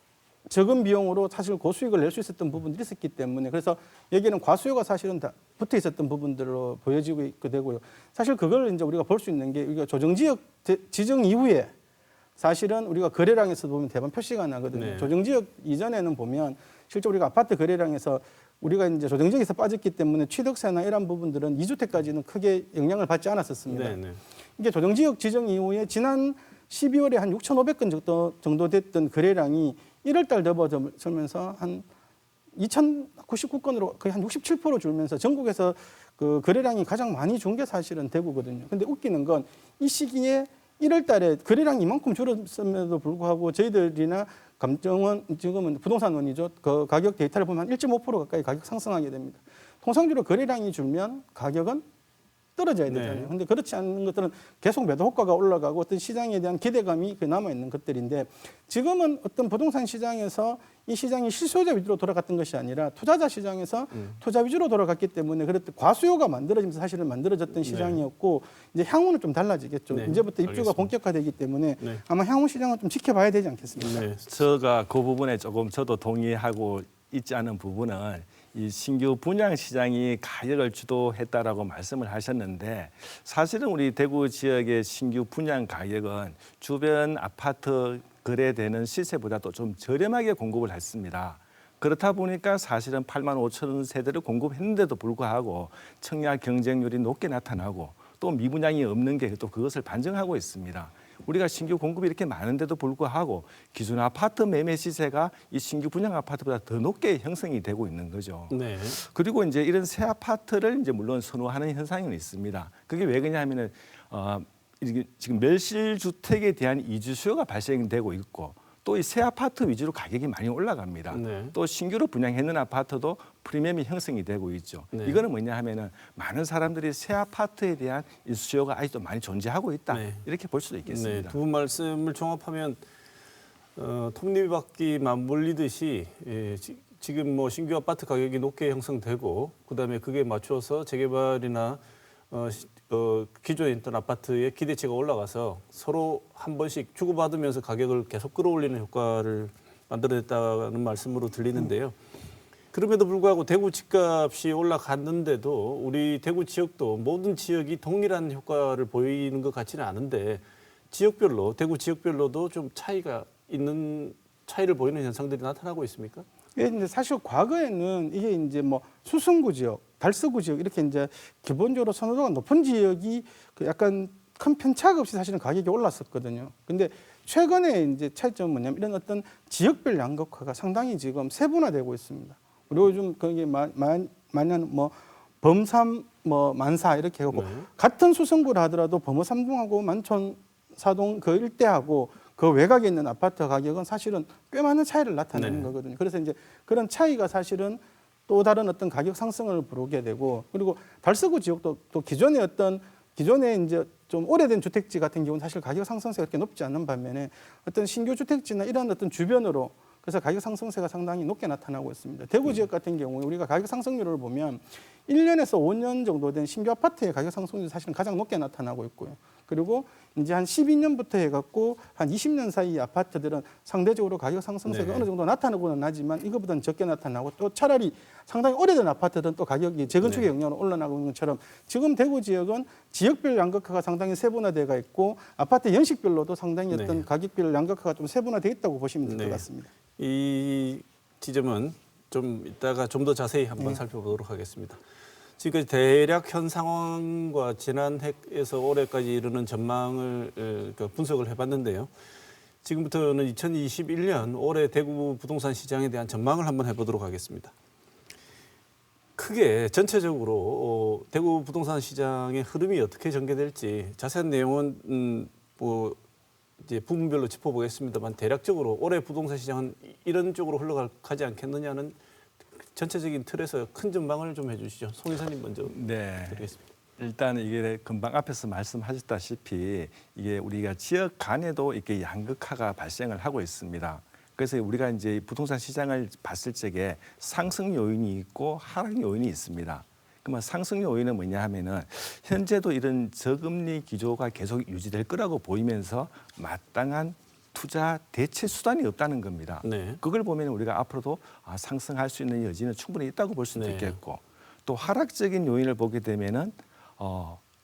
적은 비용으로 사실 고수익을 낼 수 있었던 부분들이 있었기 때문에 그래서 여기는 과수요가 사실은 다 붙어 있었던 부분들로 보여지고 있게 되고요. 사실 그걸 이제 우리가 볼 수 있는 게 우리가 조정지역 지정 이후에 사실은 우리가 거래량에서 보면 대반 표시가 나거든요. 네. 조정지역 이전에는 보면 실제 우리가 아파트 거래량에서 우리가 이제 조정지역에서 빠졌기 때문에 취득세나 이런 부분들은 2주택까지는 크게 영향을 받지 않았었습니다. 네, 네. 이게 조정지역 지정 이후에 지난 12월에 한 6,500건 정도 됐던 거래량이 1월 달 접어들면서 한 2,099건으로 거의 한 67% 줄면서 전국에서 그 거래량이 가장 많이 준 게 사실은 대구거든요. 근데 웃기는 건 이 시기에 1월 달에 거래량이 이만큼 줄었음에도 불구하고 저희들이나 감정원, 지금은 부동산원이죠. 그 가격 데이터를 보면 한 1.5% 가까이 가격 상승하게 됩니다. 통상적으로 거래량이 줄면 가격은 떨어져야 되잖아요. 그런데 그렇지 않은 것들은 계속 매도 효과가 올라가고 어떤 시장에 대한 기대감이 남아있는 것들인데 지금은 어떤 부동산 시장에서 이 시장이 실소유자 위주로 돌아갔던 것이 아니라 투자자 시장에서 투자 위주로 돌아갔기 때문에 그랬던 과수요가 만들어지면서 사실은 만들어졌던 시장이었고 이제 향후는 좀 달라지겠죠. 네. 이제부터 입주가 알겠습니다. 본격화되기 때문에 네. 아마 향후 시장은 좀 지켜봐야 되지 않겠습니까? 네. 제가 그 부분에 조금 저도 동의하고 있지 않은 부분은 이 신규 분양 시장이 가격을 주도했다라고 말씀을 하셨는데 사실은 우리 대구 지역의 신규 분양 가격은 주변 아파트 거래되는 시세보다도 좀 저렴하게 공급을 했습니다. 그렇다 보니까 사실은 8만 5천 세대를 공급했는데도 불구하고 청약 경쟁률이 높게 나타나고 또 미분양이 없는 게 또 그것을 반증하고 있습니다. 우리가 신규 공급이 이렇게 많은데도 불구하고 기존 아파트 매매 시세가 이 신규 분양 아파트보다 더 높게 형성이 되고 있는 거죠. 네. 그리고 이제 이런 새 아파트를 이제 물론 선호하는 현상은 있습니다. 그게 왜 그러냐면은 이게 지금 멸실 주택에 대한 이주 수요가 발생되고 있고 또 이 새 아파트 위주로 가격이 많이 올라갑니다. 네. 또 신규로 분양했는 아파트도 프리미엄이 형성이 되고 있죠. 네. 이거는 뭐냐 하면은 많은 사람들이 새 아파트에 대한 이 수요가 아직도 많이 존재하고 있다. 네. 이렇게 볼 수도 네, 있겠습니다. 두 분 말씀을 종합하면 톱니바퀴 맞물리듯이 지금 뭐 신규 아파트 가격이 높게 형성되고 그다음에 그게 맞춰서 재개발이나 기존에 있던 아파트의 기대치가 올라가서 서로 한 번씩 주고받으면서 가격을 계속 끌어올리는 효과를 만들어냈다는 말씀으로 들리는데요. 그럼에도 불구하고 대구 집값이 올라갔는데도 우리 대구 지역도 모든 지역이 동일한 효과를 보이는 것 같지는 않은데 지역별로 대구 지역별로도 좀 차이를 보이는 현상들이 나타나고 있습니까? 예, 근데 사실 과거에는 이게 이제 뭐 수성구 지역, 달서구 지역 이렇게 이제 기본적으로 선호도가 높은 지역이 그 약간 큰 편차가 없이 사실은 가격이 올랐었거든요. 근데 최근에 이제 차이점은 뭐냐면 이런 어떤 지역별 양극화가 상당히 지금 세분화되고 있습니다. 그리고 요즘 거기 만약 뭐 범삼, 뭐 만사 이렇게 하고 같은 수성구를 하더라도 범어삼동하고 만촌사동 그 일대하고 그 외곽에 있는 아파트 가격은 사실은 꽤 많은 차이를 나타내는 거거든요. 그래서 이제 그런 차이가 사실은 또 다른 어떤 가격 상승을 부르게 되고 그리고 달서구 지역도 또 기존에 이제 좀 오래된 주택지 같은 경우는 사실 가격 상승세가 그렇게 높지 않은 반면에 어떤 신규 주택지나 이런 어떤 주변으로 그래서 가격 상승세가 상당히 높게 나타나고 있습니다. 대구 지역 같은 경우에 우리가 가격 상승률을 보면 1년에서 5년 정도 된 신규 아파트의 가격 상승률이 사실은 가장 높게 나타나고 있고요. 그리고 이제 한 12년부터 해갖고 한 20년 사이 아파트들은 상대적으로 가격 상승세가 어느 정도 나타나고는 하지만 이거보다는 적게 나타나고 또 차라리 상당히 오래된 아파트들은 또 가격이 재건축의 영향으로 올라가고 있는 것처럼 지금 대구 지역은 지역별 양극화가 상당히 세분화되어 있고 아파트 연식별로도 상당히 어떤 가격별 양극화가 좀 세분화되어 있다고 보시면 될 것 같습니다. 이 지점은 좀 이따가 좀 더 자세히 한번 살펴보도록 하겠습니다. 지금까지 대략 현 상황과 지난 해에서 올해까지 이르는 전망을 분석을 해봤는데요. 지금부터는 2021년 올해 대구 부동산 시장에 대한 전망을 한번 해보도록 하겠습니다. 크게 전체적으로 대구 부동산 시장의 흐름이 어떻게 전개될지 자세한 내용은 뭐 이제 부분별로 짚어보겠습니다만 대략적으로 올해 부동산 시장은 이런 쪽으로 흘러가지 않겠느냐는 전체적인 틀에서 큰 전망을 좀 해주시죠. 송 이사님 먼저 네. 드리겠습니다. 일단 이게 금방 앞에서 말씀하셨다시피 이게 우리가 지역 간에도 이렇게 양극화가 발생을 하고 있습니다. 그래서 우리가 이제 부동산 시장을 봤을 적에 상승 요인이 있고 하락 요인이 있습니다. 그러면 상승 요인은 뭐냐 하면은 현재도 이런 저금리 기조가 계속 유지될 거라고 보이면서 마땅한 투자 대체 수단이 없다는 겁니다. 네. 그걸 보면 우리가 앞으로도 상승할 수 있는 여지는 충분히 있다고 볼 수도 네. 있겠고 또 하락적인 요인을 보게 되면은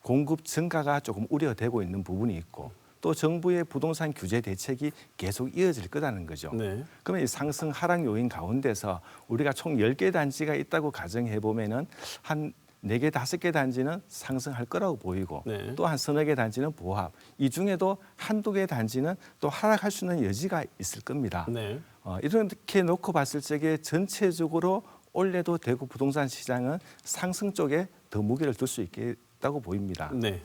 공급 증가가 조금 우려되고 있는 부분이 있고 또 정부의 부동산 규제 대책이 계속 이어질 거라는 거죠. 네. 그러면 이 상승 하락 요인 가운데서 우리가 총 10개 단지가 있다고 가정해 보면은 한 4개, 5개 단지는 상승할 거라고 보이고 네. 또 한 서너 개 단지는 보합. 이 중에도 한두 개 단지는 또 하락할 수 있는 여지가 있을 겁니다. 네. 이렇게 놓고 봤을 적에 전체적으로 올해도 대구 부동산 시장은 상승 쪽에 더 무게를 둘 수 있겠다고 보입니다. 네.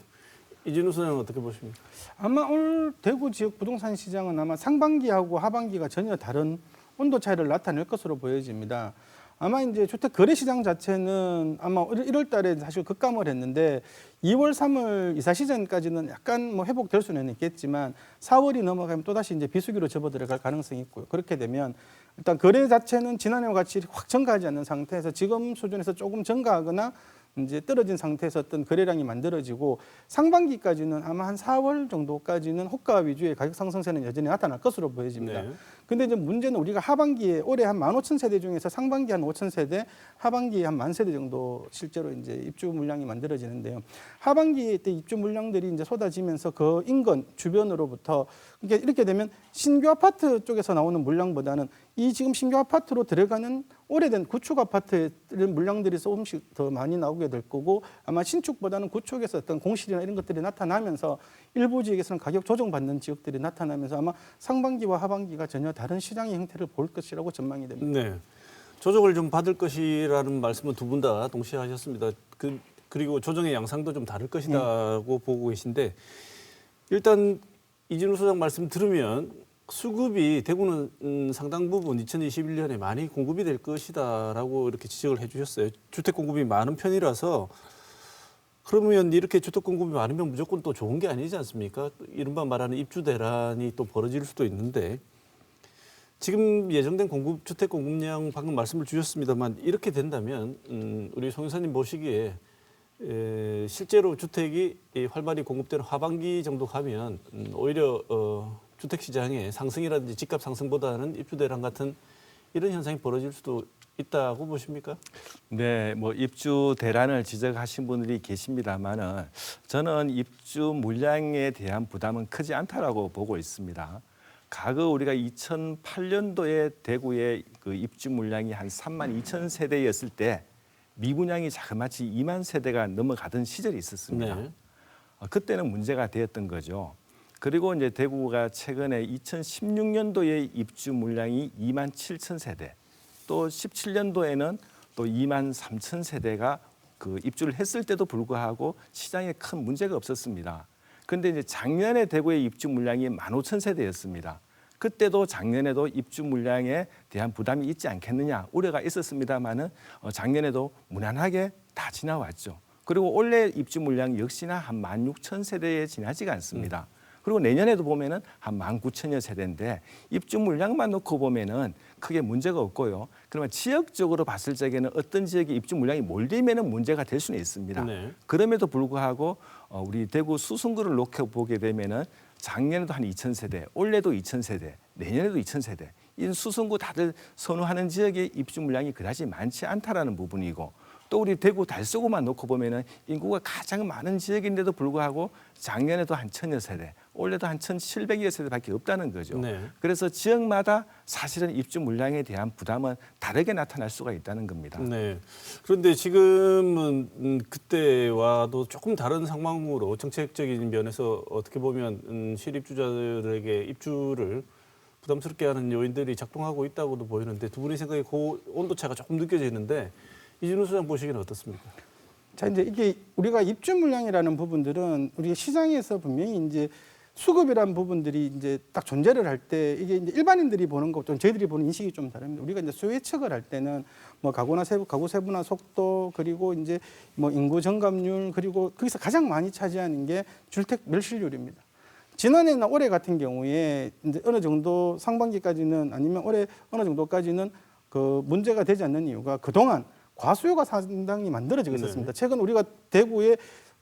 이진우 소장은 어떻게 보십니까? 아마 올 대구 지역 부동산 시장은 아마 상반기하고 하반기가 전혀 다른 온도 차이를 나타낼 것으로 보여집니다. 아마 이제 주택 거래 시장 자체는 아마 1월 달에 사실 급감을 했는데 2월, 3월 이사 시즌까지는 약간 뭐 회복될 수는 있겠지만 4월이 넘어가면 또다시 이제 비수기로 접어들어갈 가능성이 있고요. 그렇게 되면 일단 거래 자체는 지난해와 같이 확 증가하지 않는 상태에서 지금 수준에서 조금 증가하거나 이제 떨어진 상태에서 어떤 거래량이 만들어지고 상반기까지는 아마 한 4월 정도까지는 호가 위주의 가격 상승세는 여전히 나타날 것으로 보여집니다. 네. 근데 이제 문제는 우리가 하반기에 올해 한 15,000세대 중에서 상반기 한 5,000세대, 하반기에 한 10,000세대 정도 실제로 이제 입주 물량이 만들어지는데요. 하반기에 때 입주 물량들이 이제 쏟아지면서 그 인근 주변으로부터 그러니까 이렇게 되면 신규 아파트 쪽에서 나오는 물량보다는 이 지금 신규 아파트로 들어가는 오래된 구축 아파트의 물량들이 조금씩 더 많이 나오게 될 거고 아마 신축보다는 구축에서 어떤 공실이나 이런 것들이 나타나면서 일부 지역에서는 가격 조정받는 지역들이 나타나면서 아마 상반기와 하반기가 전혀 다른 시장의 형태를 볼 것이라고 전망이 됩니다. 네. 조정을 좀 받을 것이라는 말씀은 두 분 다 동시에 하셨습니다. 그리고 조정의 양상도 좀 다를 것이라고 보고 계신데 일단 이진우 소장 말씀 들으면 수급이 대구는 상당 부분 2021년에 많이 공급이 될 것이다라고 이렇게 지적을 해주셨어요. 주택 공급이 많은 편이라서 그러면 이렇게 주택 공급이 많으면 무조건 또 좋은 게 아니지 않습니까? 이른바 말하는 입주 대란이 또 벌어질 수도 있는데 지금 예정된 주택 공급량 방금 말씀을 주셨습니다만 이렇게 된다면 우리 송 이사님 보시기에 실제로 주택이 활발히 공급되는 하반기 정도 가면 오히려 주택 시장의 상승이라든지 집값 상승보다는 입주 대란 같은 이런 현상이 벌어질 수도 있다고 보십니까? 네, 뭐 입주 대란을 지적하신 분들이 계십니다만은 저는 입주 물량에 대한 부담은 크지 않다라고 보고 있습니다. 과거 우리가 2008년도에 대구의 그 입주 물량이 한 32,000세대였을 때 미분양이 자그마치 2만 세대가 넘어가던 시절이 있었습니다. 네. 그때는 문제가 되었던 거죠. 그리고 이제 대구가 최근에 2016년도에 입주 물량이 2만 7천 세대, 또 17년도에는 또 2만 3천 세대가 그 입주를 했을 때도 불구하고 시장에 큰 문제가 없었습니다. 그런데 이제 작년에 대구의 입주 물량이 15,000세대였습니다. 그때도 작년에도 입주 물량에 대한 부담이 있지 않겠느냐 우려가 있었습니다만은 작년에도 무난하게 다 지나왔죠. 그리고 올해 입주 물량 역시나 한 16,000세대에 지나지가 않습니다. 그리고 내년에도 보면은 한 19,000여 세대인데 입주 물량만 놓고 보면은 크게 문제가 없고요. 그러면 지역적으로 봤을 적에는 어떤 지역에 입주 물량이 몰리면은 문제가 될 수는 있습니다. 네. 그럼에도 불구하고 우리 대구 수성구를 놓고 보게 되면은 작년에도 한 2,000세대, 올해도 2,000세대, 내년에도 2,000세대. 이 수성구 다들 선호하는 지역의 입주 물량이 그다지 많지 않다라는 부분이고 또 우리 대구 달서구만 놓고 보면은 인구가 가장 많은 지역인데도 불구하고 작년에도 한 1,000여 세대, 올해도 한 1,700여 세대밖에 없다는 거죠. 네. 그래서 지역마다 사실은 입주 물량에 대한 부담은 다르게 나타날 수가 있다는 겁니다. 네. 그런데 지금은 그때와도 조금 다른 상황으로 정책적인 면에서 어떻게 보면 실입주자들에게 입주를 부담스럽게 하는 요인들이 작동하고 있다고도 보이는데 두 분의 생각에 그 온도차가 조금 느껴지는데 이진우 소장 보시기는 어떻습니까? 자, 이제 이게 우리가 입주 물량이라는 부분들은 우리가 시장에서 분명히 이제 수급이라는 부분들이 이제 딱 존재를 할 때 이게 이제 일반인들이 보는 것과 저희들이 보는 인식이 좀 다릅니다. 우리가 이제 수요 예측을 할 때는 뭐 가구 세분화 속도 그리고 이제 뭐 인구 증감률 그리고 거기서 가장 많이 차지하는 게 주택 멸실률입니다. 지난해나 올해 같은 경우에 이제 어느 정도 상반기까지는 아니면 올해 어느 정도까지는 그 문제가 되지 않는 이유가 그동안 과수요가 상당히 만들어지고 있었습니다. 최근 우리가 대구에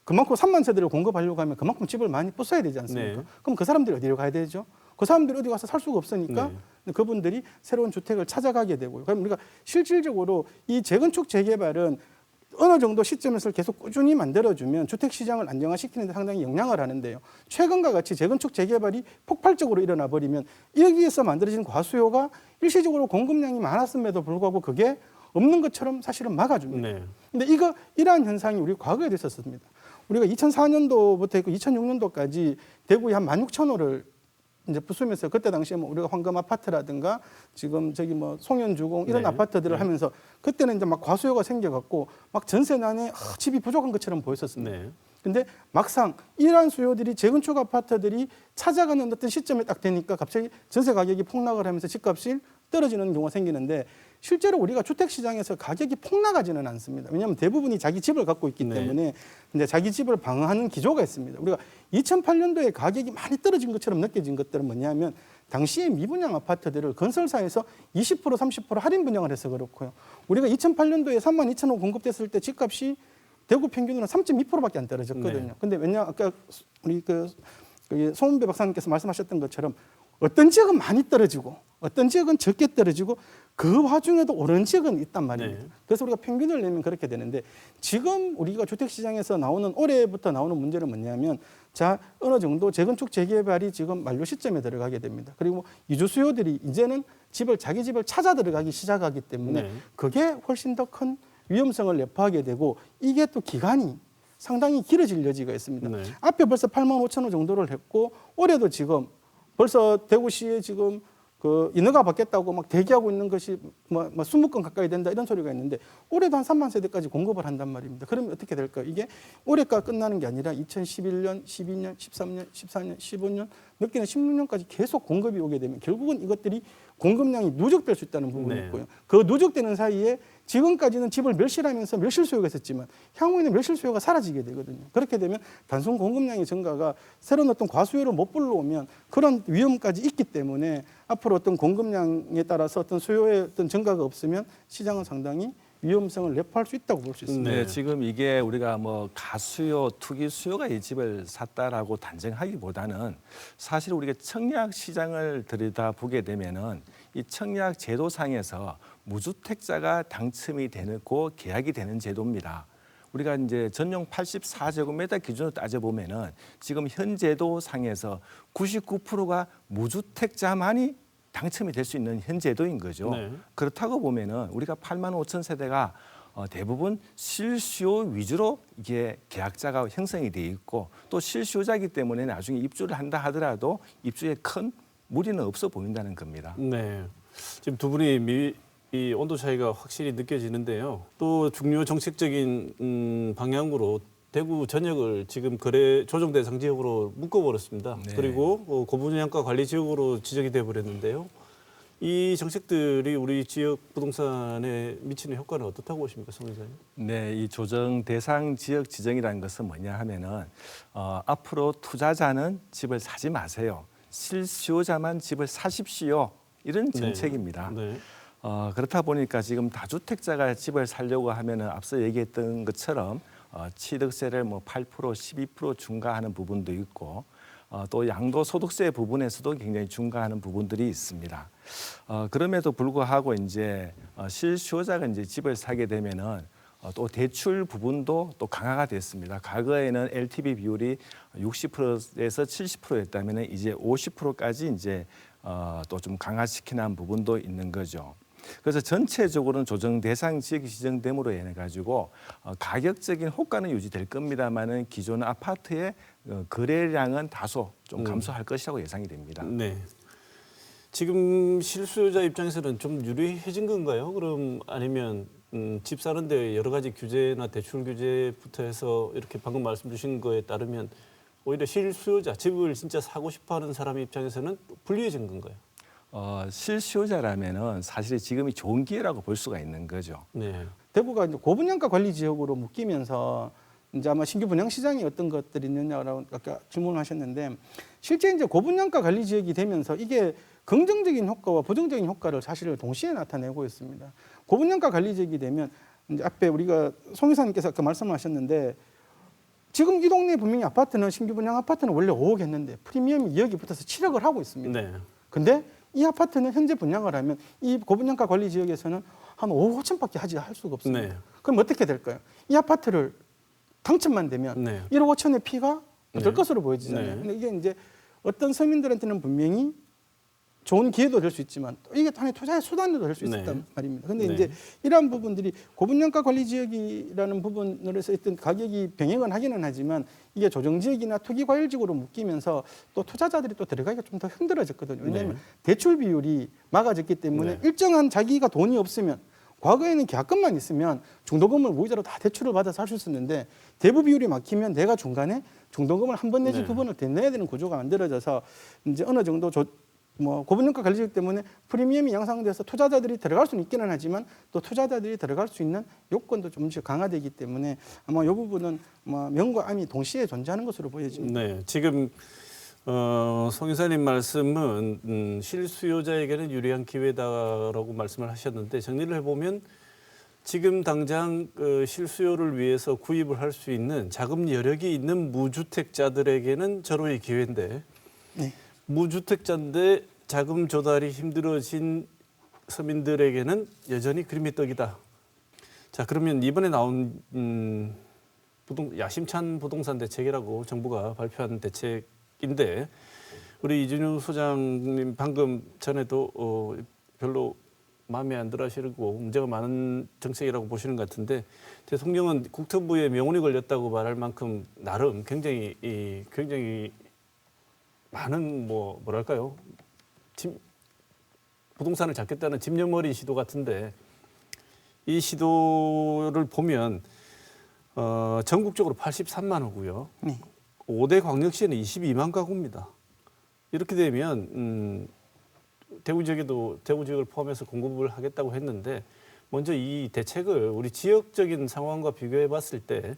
그만큼 3만 세대를 공급하려고 하면 그만큼 집을 많이 부숴야 되지 않습니까? 네. 그럼 그 사람들이 어디로 가야 되죠? 그 사람들이 어디 가서 살 수가 없으니까 네. 그분들이 새로운 주택을 찾아가게 되고요. 그럼 우리가 실질적으로 이 재건축 재개발은 어느 정도 시점에서 계속 꾸준히 만들어주면 주택 시장을 안정화시키는 데 상당히 영향을 하는데요. 최근과 같이 재건축 재개발이 폭발적으로 일어나 버리면 여기에서 만들어진 과수요가 일시적으로 공급량이 많았음에도 불구하고 그게 없는 것처럼 사실은 막아줍니다. 네. 근데 이러한 현상이 우리 과거에도 있었습니다. 우리가 2004년도부터 있고 2006년도까지 대구에 한 16,000호를 이제 부수면서 그때 당시에 뭐 우리가 황금 아파트라든가 지금 저기 뭐 송현주공 이런 네. 아파트들을 네. 하면서 그때는 이제 막 과수요가 생겨갖고 막 전세난에 집이 부족한 것처럼 보였었습니다. 네. 근데 막상 이러한 수요들이 재건축 아파트들이 찾아가는 어떤 시점에 딱 되니까 갑자기 전세 가격이 폭락을 하면서 집값이 떨어지는 경우가 생기는데 실제로 우리가 주택 시장에서 가격이 폭락하지는 않습니다. 왜냐하면 대부분이 자기 집을 갖고 있기 네. 때문에 이제 자기 집을 방어하는 기조가 있습니다. 우리가 2008년도에 가격이 많이 떨어진 것처럼 느껴진 것들은 뭐냐면 당시에 미분양 아파트들을 건설사에서 20% 30% 할인 분양을 해서 그렇고요. 우리가 2008년도에 32,000호 공급됐을 때 집값이 대구 평균으로 3.2%밖에 안 떨어졌거든요. 네. 근데 왜냐 아까 우리 그 송은배 박사님께서 말씀하셨던 것처럼 어떤 지역은 많이 떨어지고 어떤 지역은 적게 떨어지고 그 와중에도 오른 지역은 있단 말입니다. 네. 그래서 우리가 평균을 내면 그렇게 되는데 지금 우리가 주택시장에서 나오는 올해부터 나오는 문제는 뭐냐면 자 어느 정도 재건축 재개발이 지금 만료 시점에 들어가게 됩니다. 그리고 이주 수요들이 이제는 자기 집을 찾아 들어가기 시작하기 때문에 네. 그게 훨씬 더 큰 위험성을 내포하게 되고 이게 또 기간이 상당히 길어질 여지가 있습니다. 네. 앞에 벌써 85,000호 정도를 했고 올해도 지금 벌써 대구시에 지금 그 인허가 받겠다고 막 대기하고 있는 것이 뭐 20건 가까이 된다 이런 소리가 있는데 올해도 한 3만 세대까지 공급을 한단 말입니다. 그러면 어떻게 될까요? 이게 올해가 끝나는 게 아니라 2011년, 12년, 13년, 14년, 15년, 늦게는 16년까지 계속 공급이 오게 되면 결국은 이것들이 공급량이 누적될 수 있다는 부분이 네. 있고요. 그 누적되는 사이에 지금까지는 집을 멸실하면서 멸실 수요가 있었지만 향후에는 멸실 수요가 사라지게 되거든요. 그렇게 되면 단순 공급량의 증가가 새로운 어떤 과수요를 못 불러오면 그런 위험까지 있기 때문에 앞으로 어떤 공급량에 따라서 어떤 수요의 어떤 증가가 없으면 시장은 상당히 위험성을 내포할 수 있다고 볼 수 있습니다. 네, 지금 이게 우리가 뭐 가수요, 투기 수요가 이 집을 샀다라고 단정하기보다는 사실 우리가 청약 시장을 들여다보게 되면은 이 청약 제도상에서 무주택자가 당첨이 되고 계약이 되는 제도입니다. 우리가 이제 전용 84제곱미터 기준으로 따져보면은 지금 현 제도상에서 99%가 무주택자만이 당첨이 될 수 있는 현 제도인 거죠. 네. 그렇다고 보면은 우리가 8만 5천 세대가 대부분 실수요 위주로 이게 계약자가 형성이 돼 있고 또 실수요자이기 때문에 나중에 입주를 한다 하더라도 입주에 큰 무리는 없어 보인다는 겁니다. 네. 지금 두 분이 이 온도 차이가 확실히 느껴지는데요. 또 중요 정책적인 방향으로 대구 전역을 지금 거래 조정 대상 지역으로 묶어버렸습니다. 네. 그리고 고분양가 관리 지역으로 지정이 돼버렸는데요. 이 정책들이 우리 지역 부동산에 미치는 효과는 어떻다고 보십니까, 송 이사님? 네, 이 조정 대상 지역 지정이라는 것은 뭐냐 하면은 앞으로 투자자는 집을 사지 마세요. 실수요자만 집을 사십시오. 이런 정책입니다. 네. 그렇다 보니까 지금 다주택자가 집을 살려고 하면은 앞서 얘기했던 것처럼 취득세를 뭐 8%, 12% 중과하는 부분도 있고 또 양도소득세 부분에서도 굉장히 중과하는 부분들이 있습니다. 그럼에도 불구하고 이제 실수요자가 이제 집을 사게 되면은 또 대출 부분도 또 강화가 됐습니다. 과거에는 LTV 비율이 60%에서 70%였다면 이제 50%까지 이제 또 좀 강화시키는 부분도 있는 거죠. 그래서 전체적으로는 조정 대상 지역이 지정됨으로 인해 가지고 가격적인 호가는 유지될 겁니다만은 기존 아파트의 거래량은 다소 좀 감소할 것이라고 예상이 됩니다. 네. 지금 실수요자 입장에서는 좀 유리해진 건가요? 그럼 아니면 집 사는데 여러 가지 규제나 대출 규제부터 해서 이렇게 방금 말씀 주신 거에 따르면 오히려 실수요자, 집을 진짜 사고 싶어하는 사람 입장에서는 불리해진 건가요? 실수요자라면은 사실 지금이 좋은 기회라고 볼 수가 있는 거죠. 네. 대구가 이제 고분양가 관리 지역으로 묶이면서 이제 아마 신규 분양 시장이 어떤 것들이 있느냐라고 아까 질문하셨는데 실제 이제 고분양가 관리 지역이 되면서 이게 긍정적인 효과와 부정적인 효과를 사실 동시에 나타내고 있습니다. 고분양가 관리 지역이 되면 이제 앞에 우리가 송 이사님께서 아까 말씀하셨는데 지금 이 동네 분명히 아파트는 신규 분양 아파트는 원래 5억 했는데 프리미엄이 2억이 붙어서 7억을 하고 있습니다. 네. 근데 이 아파트는 현재 분양을 하면 이 고분양가 관리 지역에서는 한 5억 5천밖에 할 수가 없습니다. 네. 그럼 어떻게 될까요? 이 아파트를 당첨만 되면 네. 1억 5천의 피가 될 네. 것으로 보여지잖아요. 네. 근데 이게 이제 어떤 서민들한테는 분명히 좋은 기회도 될 수 있지만 또 이게 하나의 투자의 수단도 될 수 네. 있단 말입니다. 근데 네. 이제 이러한 부분들이 고분양가 관리 지역이라는 부분으로서 어떤 가격이 병행은 하기는 하지만 이게 조정 지역이나 투기 과열 지역으로 묶이면서 또 투자자들이 또 들어가기가 좀 더 힘들어졌거든요. 왜냐하면 네. 대출 비율이 막아졌기 때문에 네. 일정한 자기가 돈이 없으면 과거에는 계약금만 있으면 중도금을 무이자로 다 대출을 받아서 할 수 있었는데 대부 비율이 막히면 내가 중간에 중도금을 한 번 내지 네. 두 번을 더 내야 되는 구조가 만들어져서 이제 어느 정도 고분양가 관리지역 때문에 프리미엄이 양상돼서 투자자들이 들어갈 수는 있기는 하지만 또 투자자들이 들어갈 수 있는 요건도 좀씩 강화되기 때문에 아마 이 부분은 명과 암이 동시에 존재하는 것으로 보여집니다. 네. 지금 송 이사님 말씀은 실수요자에게는 유리한 기회다라고 말씀을 하셨는데 정리를 해보면 지금 당장 실수요를 위해서 구입을 할 수 있는 자금 여력이 있는 무주택자들에게는 절호의 기회인데 네. 무주택자인데 자금 조달이 힘들어진 서민들에게는 여전히 그림의 떡이다. 자, 그러면 이번에 나온 야심찬 부동산 대책이라고 정부가 발표한 대책인데 우리 이준유 소장님 방금 전에도 별로 마음에 안 들어 하시고 문제가 많은 정책이라고 보시는 것 같은데 대통령은 국토부에 명운이 걸렸다고 말할 만큼 나름 굉장히 많은 뭐랄까요? 부동산을 잡겠다는 집념어린 시도 같은데 이 시도를 보면 전국적으로 83만 호고요. 네. 5대 광역시에는 22만 가구입니다. 이렇게 되면 대구 지역을 포함해서 공급을 하겠다고 했는데 먼저 이 대책을 우리 지역적인 상황과 비교해 봤을 때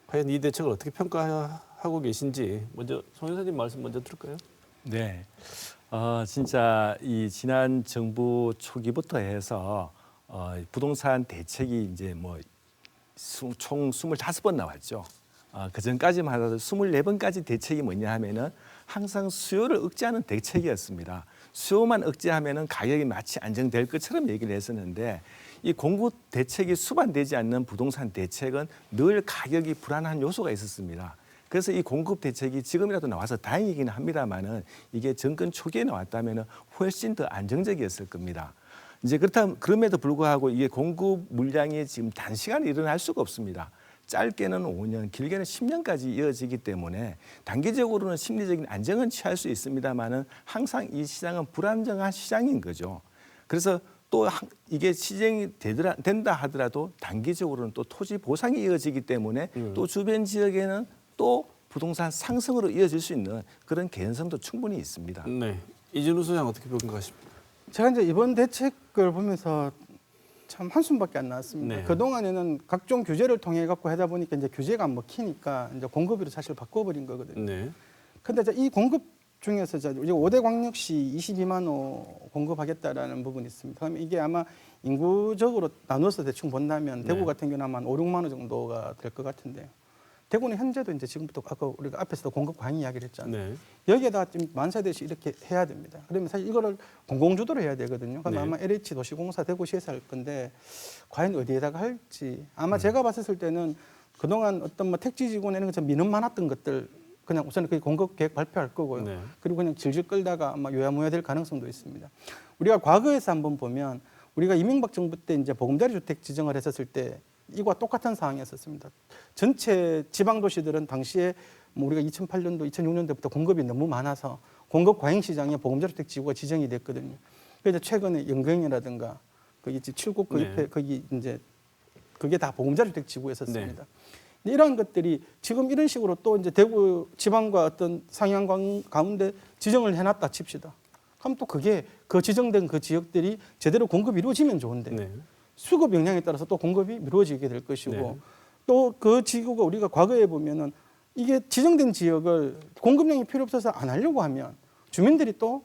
과연 이 대책을 어떻게 평가하고 계신지 먼저 송 여사님 말씀 먼저 들을까요? 네, 진짜 이 지난 정부 초기부터 해서 부동산 대책이 이제 총 25번 나왔죠. 그 전까지만 하더라도 24번까지 대책이 뭐냐 하면은 항상 수요를 억제하는 대책이었습니다. 수요만 억제하면은 가격이 마치 안정될 것처럼 얘기를 했었는데 이 공급 대책이 수반되지 않는 부동산 대책은 늘 가격이 불안한 요소가 있었습니다. 그래서 이 공급 대책이 지금이라도 나와서 다행이긴 합니다만은 이게 정권 초기에 나왔다면은 훨씬 더 안정적이었을 겁니다. 이제 그럼에도 불구하고 이게 공급 물량이 지금 단시간에 일어날 수가 없습니다. 짧게는 5년, 길게는 10년까지 이어지기 때문에 단기적으로는 심리적인 안정은 취할 수 있습니다만은 항상 이 시장은 불안정한 시장인 거죠. 그래서 또 이게 시행이 된다 하더라도 단기적으로는 또 토지 보상이 이어지기 때문에 또 주변 지역에는 또 부동산 상승으로 이어질 수 있는 그런 개연성도 충분히 있습니다. 네, 이준우 소장 어떻게 평가하십니까? 제가 이제 이번 대책을 보면서 참 한숨밖에 안 나왔습니다. 네. 그 동안에는 각종 규제를 통해 갖고 하다 보니까 이제 규제가 안 먹히니까 이제 공급으로 사실 바꿔버린 거거든요. 네, 근데 이 공급 중에서 이제 5대 광역시 22만 호 공급하겠다라는 부분이 있습니다. 그러면 이게 아마 인구적으로 나눠서 대충 본다면 대구 네. 같은 경우는 아마 한 5, 6만 호 정도가 될 것 같은데요. 대구는 현재도 이제 지금부터 아까 우리가 앞에서도 공급 과잉 이야기를 했잖아요. 네. 여기에다 좀 만세대시 이렇게 해야 됩니다. 그러면 사실 이거를 공공주도로 해야 되거든요. 그럼 네. 아마 LH 도시공사 대구시에서 할 건데 과연 어디에다가 할지 아마 제가 봤을 때는 그동안 어떤 뭐 택지지구나 이런 것처럼 민원 많았던 것들 그냥 우선 그 공급 계획 발표할 거고요. 네. 그리고 그냥 질질 끌다가 아마 요야무야 될 가능성도 있습니다. 우리가 과거에서 한번 보면 우리가 이명박 정부 때 이제 보금자리 주택 지정을 했었을 때 이와 똑같은 상황이었었습니다. 전체 지방 도시들은 당시에 뭐 우리가 2008년도, 2006년도부터 공급이 너무 많아서 공급 과잉 시장에 보금자리 주택 지구가 지정이 됐거든요. 그래서 최근에 영경이라든가 거기 7구 그 옆에 네. 거기 이제 그게 다 보금자리 주택 지구였었습니다. 네. 이러한 것들이 지금 이런 식으로 또 이제 대구 지방과 어떤 상향 가운데 지정을 해놨다 칩시다. 그럼 또 그게 그 지정된 그 지역들이 제대로 공급이 이루어지면 좋은데 네. 수급 영향에 따라서 또 공급이 미뤄지게 될 것이고 네. 또 그 지구가 우리가 과거에 보면은 이게 지정된 지역을 공급량이 필요 없어서 안 하려고 하면 주민들이 또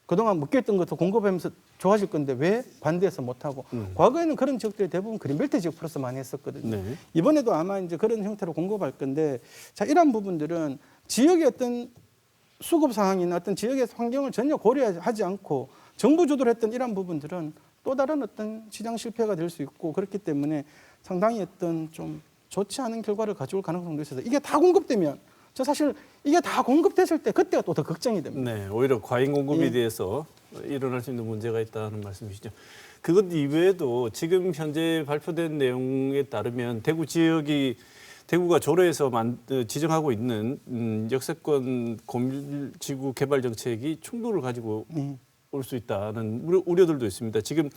그동안 묶여있던 것도 공급하면서 좋아질 건데 왜 반대해서 못하고 과거에는 그런 지역들이 대부분 그린벨트 지역 플러스 많이 했었거든요. 네. 이번에도 아마 이제 그런 형태로 공급할 건데 자 이런 부분들은 지역의 어떤 수급 상황이나 어떤 지역의 환경을 전혀 고려하지 않고 정부 주도를 했던 이런 부분들은 또 다른 어떤 시장 실패가 될 수 있고 그렇기 때문에 상당히 어떤 좀 좋지 않은 결과를 가져올 가능성도 있어서 이게 다 공급되면 저 사실 이게 다 공급됐을 때 그때가 또 더 걱정이 됩니다. 네, 오히려 과잉 공급에 예. 대해서 일어날 수 있는 문제가 있다는 말씀이시죠. 그것 이외에도 지금 현재 발표된 내용에 따르면 대구가 조례에서 지정하고 있는 역세권 고밀지구 개발 정책이 충돌을 가지고 올 수 있다는 우려들도 있습니다. 지금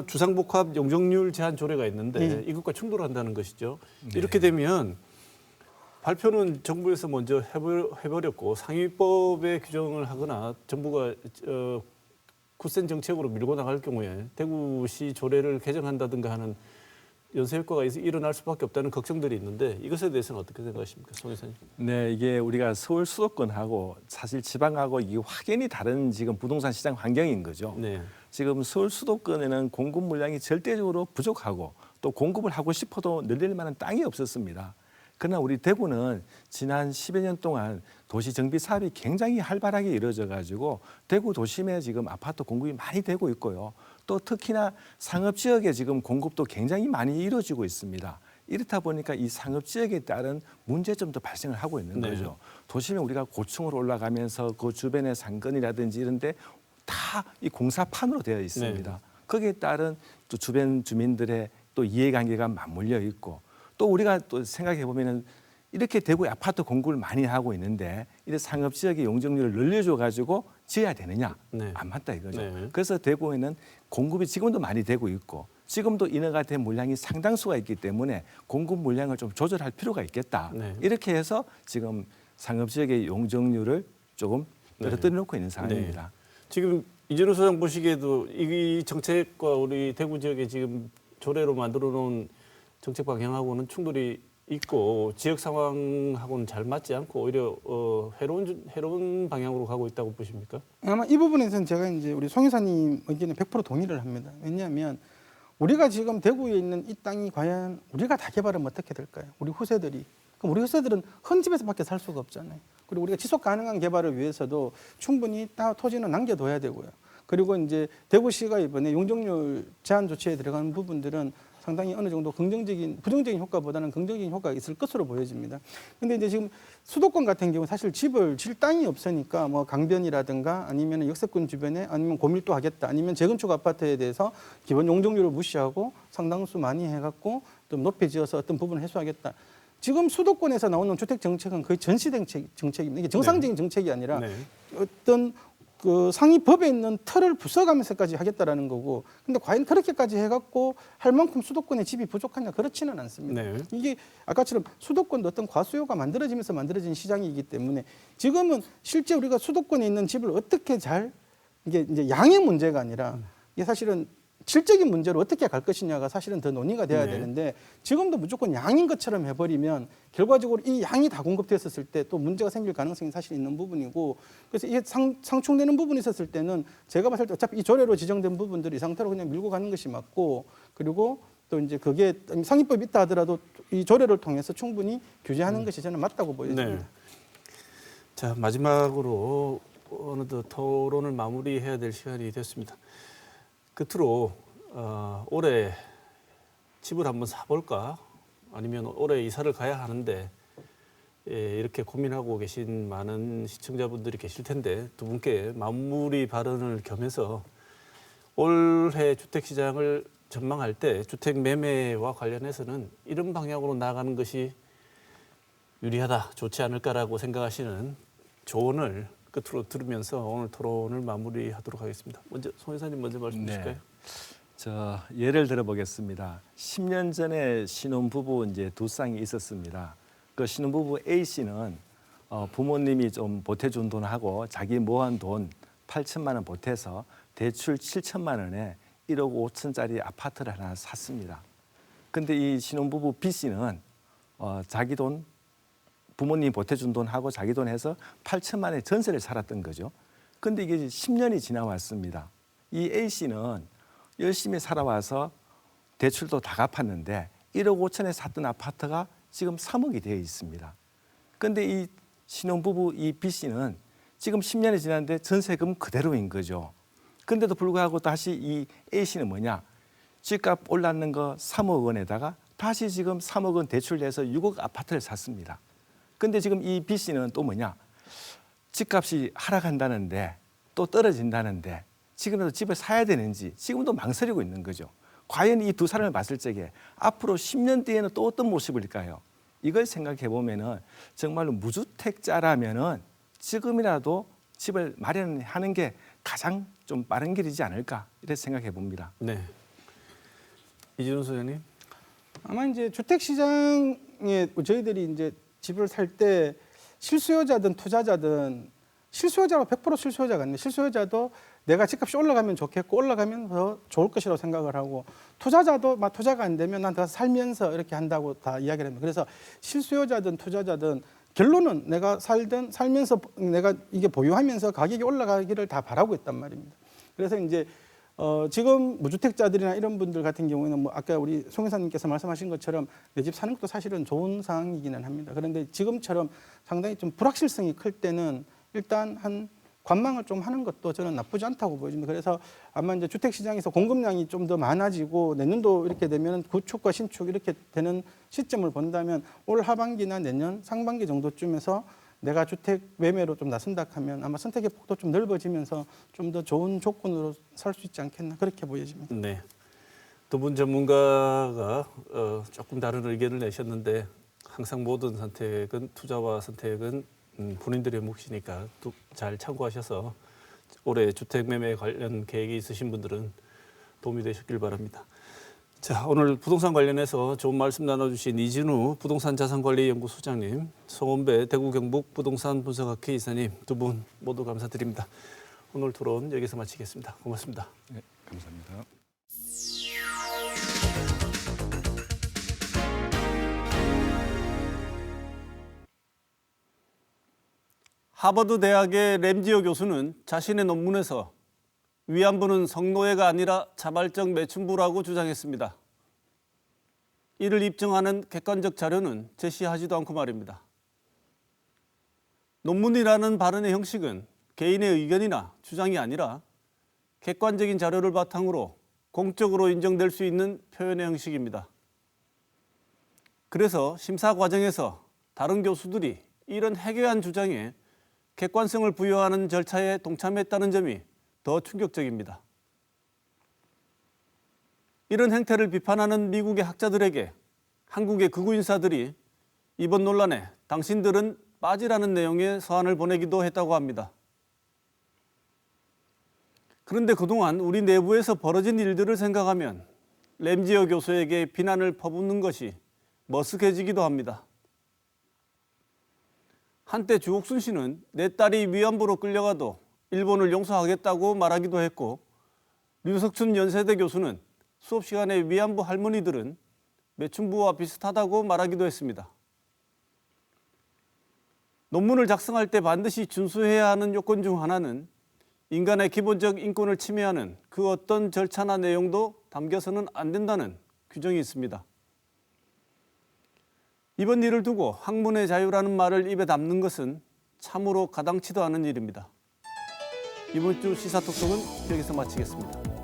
주상복합 용적률 제한 조례가 있는데 이것과 충돌한다는 것이죠. 이렇게 되면 발표는 정부에서 먼저 해버렸고 상위법에 규정을 하거나 정부가 굳센 정책으로 밀고 나갈 경우에 대구시 조례를 개정한다든가 하는 연쇄 효과가 일어날 수밖에 없다는 걱정들이 있는데 이것에 대해서는 어떻게 생각하십니까, 송 이사님? 네, 이게 우리가 서울 수도권하고 사실 지방하고 이게 확연히 다른 지금 부동산 시장 환경인 거죠. 네. 지금 서울 수도권에는 공급 물량이 절대적으로 부족하고 또 공급을 하고 싶어도 늘릴 만한 땅이 없었습니다. 그러나 우리 대구는 지난 10여 년 동안 도시 정비 사업이 굉장히 활발하게 이루어져 가지고 대구 도심에 지금 아파트 공급이 많이 되고 있고요. 또 특히나 상업 지역에 지금 공급도 굉장히 많이 이루어지고 있습니다. 이렇다 보니까 이 상업 지역에 따른 문제점도 발생을 하고 있는 네. 거죠. 도심에 우리가 고층으로 올라가면서 그 주변의 상권이라든지 이런데 다 이 공사판으로 되어 있습니다. 네. 거기에 따른 또 주변 주민들의 또 이해관계가 맞물려 있고 또 우리가 또 생각해 보면은 이렇게 대구에 아파트 공급을 많이 하고 있는데 이런 상업 지역의 용적률을 늘려줘 가지고 지어야 되느냐? 네. 안 맞다 이거죠. 네. 그래서 대구에는 공급이 지금도 많이 되고 있고 지금도 인허가 된 물량이 상당수가 있기 때문에 공급 물량을 좀 조절할 필요가 있겠다. 네. 이렇게 해서 지금 상업 지역의 용적률을 조금 떨어뜨려 놓고 있는 상황입니다. 지금 이준호 소장 보시기에도 이 정책과 우리 대구 지역에 지금 조례로 만들어 놓은 정책 방향하고는 충돌이 있고 지역 상황하고는 잘 맞지 않고 오히려 해로운 방향으로 가고 있다고 보십니까? 아마 이 부분에서는 제가 이제 우리 송 이사님 의견에 100% 동의를 합니다. 왜냐하면 우리가 지금 대구에 있는 이 땅이 과연 우리가 다 개발하면 어떻게 될까요? 우리 후세들이. 그럼 우리 후세들은 헌 집에서밖에 살 수가 없잖아요. 그리고 우리가 지속 가능한 개발을 위해서도 충분히 토지는 남겨둬야 되고요. 그리고 이제 대구시가 이번에 용적률 제한 조치에 들어가는 부분들은 상당히 어느 정도 부정적인 효과보다는 긍정적인 효과가 있을 것으로 보여집니다. 근데 이제 지금 수도권 같은 경우 사실 집을 질 땅이 없으니까 뭐 강변이라든가 아니면 역세권 주변에 아니면 고밀도 하겠다 아니면 재건축 아파트에 대해서 기본 용적률을 무시하고 상당수 많이 해갖고 좀 높이 지어서 어떤 부분을 해소하겠다. 지금 수도권에서 나오는 주택 정책은 거의 전시 정책입니다. 이게 정상적인 정책이 아니라 네. 어떤 그 상위 법에 있는 틀을 부숴가면서까지 하겠다라는 거고, 근데 과연 그렇게까지 해갖고 할 만큼 수도권에 집이 부족하냐 그렇지는 않습니다. 네. 이게 아까처럼 수도권도 어떤 과수요가 만들어지면서 만들어진 시장이기 때문에 지금은 실제 우리가 수도권에 있는 집을 어떻게 이게 이제 양의 문제가 아니라 이게 사실은 질적인 문제로 어떻게 갈 것이냐가 사실은 더 논의가 돼야 네. 되는데 지금도 무조건 양인 것처럼 해버리면 결과적으로 이 양이 다 공급됐었을 때 또 문제가 생길 가능성이 사실 있는 부분이고, 그래서 이게 상충되는 부분이 있었을 때는 제가 봤을 때 어차피 이 조례로 지정된 부분들이 이 상태로 그냥 밀고 가는 것이 맞고, 그리고 또 이제 그게 성립법이 있다 하더라도 이 조례를 통해서 충분히 규제하는 것이 저는 맞다고 보여집니다. 네. 자, 마지막으로 어느덧 토론을 마무리해야 될 시간이 됐습니다. 끝으로 올해 집을 한번 사볼까? 아니면 올해 이사를 가야 하는데 이렇게 고민하고 계신 많은 시청자분들이 계실 텐데 두 분께 마무리 발언을 겸해서 올해 주택시장을 전망할 때 주택 매매와 관련해서는 이런 방향으로 나아가는 것이 유리하다, 좋지 않을까라고 생각하시는 조언을 끝으로 들으면서 오늘 토론을 마무리하도록 하겠습니다. 먼저 송 회사님 먼저 말씀 주실까요? 저 예를 들어 보겠습니다. 10년 전에 신혼부부 이제 두 쌍이 있었습니다. 그 신혼부부 A 씨는 부모님이 좀 보태준 돈하고 자기 모은 돈 8천만 원 보태서 대출 7천만 원에 1억 5천짜리 아파트를 하나 샀습니다. 근데 이 신혼부부 B 씨는 자기 돈 부모님이 보태준 돈하고 자기 돈 해서 8천만 원의 전세를 살았던 거죠. 근데 이게 10년이 지나왔습니다. 이 A 씨는 열심히 살아와서 대출도 다 갚았는데 1억 5천에 샀던 아파트가 지금 3억이 되어 있습니다. 근데 이 신혼부부 이 B 씨는 지금 10년이 지났는데 전세금 그대로인 거죠. 근데도 불구하고 다시 이 A 씨는 뭐냐? 집값 올랐는 거 3억 원에다가 다시 지금 3억 원 대출 내서 6억 아파트를 샀습니다. 근데 지금 이 B 씨는 또 뭐냐? 집값이 하락한다는데 또 떨어진다는데 지금도 집을 사야 되는지 지금도 망설이고 있는 거죠. 과연 이 두 사람을 봤을 적에 앞으로 10년 뒤에는 또 어떤 모습일까요? 이걸 생각해 보면은 정말로 무주택자라면은 지금이라도 집을 마련하는 게 가장 좀 빠른 길이지 않을까 이렇게 생각해 봅니다. 네. 이진우 소장님. 아마 이제 주택 시장에 저희들이 이제 집을 살 때 실수요자든 투자자든 실수요자로 100% 실수요자가 아니에요. 실수요자도 내가 집값이 올라가면 좋겠고 올라가면 더 좋을 것이라고 생각을 하고 투자자도 막 투자가 안 되면 난 더 살면서 이렇게 한다고 다 이야기를 합니다. 그래서 실수요자든 투자자든 결론은 내가 살면서 내가 이게 보유하면서 가격이 올라가기를 다 바라고 있단 말입니다. 그래서 이제 지금 무주택자들이나 이런 분들 같은 경우에는 뭐 아까 우리 송 회사님께서 말씀하신 것처럼 내 집 사는 것도 사실은 좋은 상황이기는 합니다. 그런데 지금처럼 상당히 좀 불확실성이 클 때는 일단 한 관망을 좀 하는 것도 저는 나쁘지 않다고 보여집니다. 그래서 아마 이제 주택 시장에서 공급량이 좀 더 많아지고 내년도 이렇게 되면 구축과 신축 이렇게 되는 시점을 본다면 올 하반기나 내년 상반기 정도쯤에서 내가 주택 매매로 좀 나선다 하면 아마 선택의 폭도 좀 넓어지면서 좀 더 좋은 조건으로 살 수 있지 않겠나 그렇게 보여집니다. 네. 두 분 전문가가 조금 다른 의견을 내셨는데 항상 모든 선택은 투자와 선택은 본인들의 몫이니까 또 잘 참고하셔서 올해 주택 매매 관련 계획이 있으신 분들은 도움이 되셨길 바랍니다. 자, 오늘 부동산 관련해서 좋은 말씀 나눠주신 이진우 부동산 자산관리연구소장님, 송원배 대구 경북 부동산 분석학회 이사님 두 분 모두 감사드립니다. 오늘 토론 여기서 마치겠습니다. 고맙습니다. 네, 감사합니다. 하버드 대학의 램지어 교수는 자신의 논문에서 위안부는 성노예가 아니라 자발적 매춘부라고 주장했습니다. 이를 입증하는 객관적 자료는 제시하지도 않고 말입니다. 논문이라는 발언의 형식은 개인의 의견이나 주장이 아니라 객관적인 자료를 바탕으로 공적으로 인정될 수 있는 표현의 형식입니다. 그래서 심사 과정에서 다른 교수들이 이런 해괴한 주장에 객관성을 부여하는 절차에 동참했다는 점이 더 충격적입니다. 이런 행태를 비판하는 미국의 학자들에게 한국의 극우 인사들이 이번 논란에 당신들은 빠지라는 내용의 서한을 보내기도 했다고 합니다. 그런데 그동안 우리 내부에서 벌어진 일들을 생각하면 램지어 교수에게 비난을 퍼붓는 것이 머쓱해지기도 합니다. 한때 주옥순 씨는 내 딸이 위안부로 끌려가도 일본을 용서하겠다고 말하기도 했고, 류석춘 연세대 교수는 수업 시간에 위안부 할머니들은 매춘부와 비슷하다고 말하기도 했습니다. 논문을 작성할 때 반드시 준수해야 하는 요건 중 하나는 인간의 기본적 인권을 침해하는 그 어떤 절차나 내용도 담겨서는 안 된다는 규정이 있습니다. 이번 일을 두고 학문의 자유라는 말을 입에 담는 것은 참으로 가당치도 않은 일입니다. 이번 주 시사톡톡은 여기서 마치겠습니다.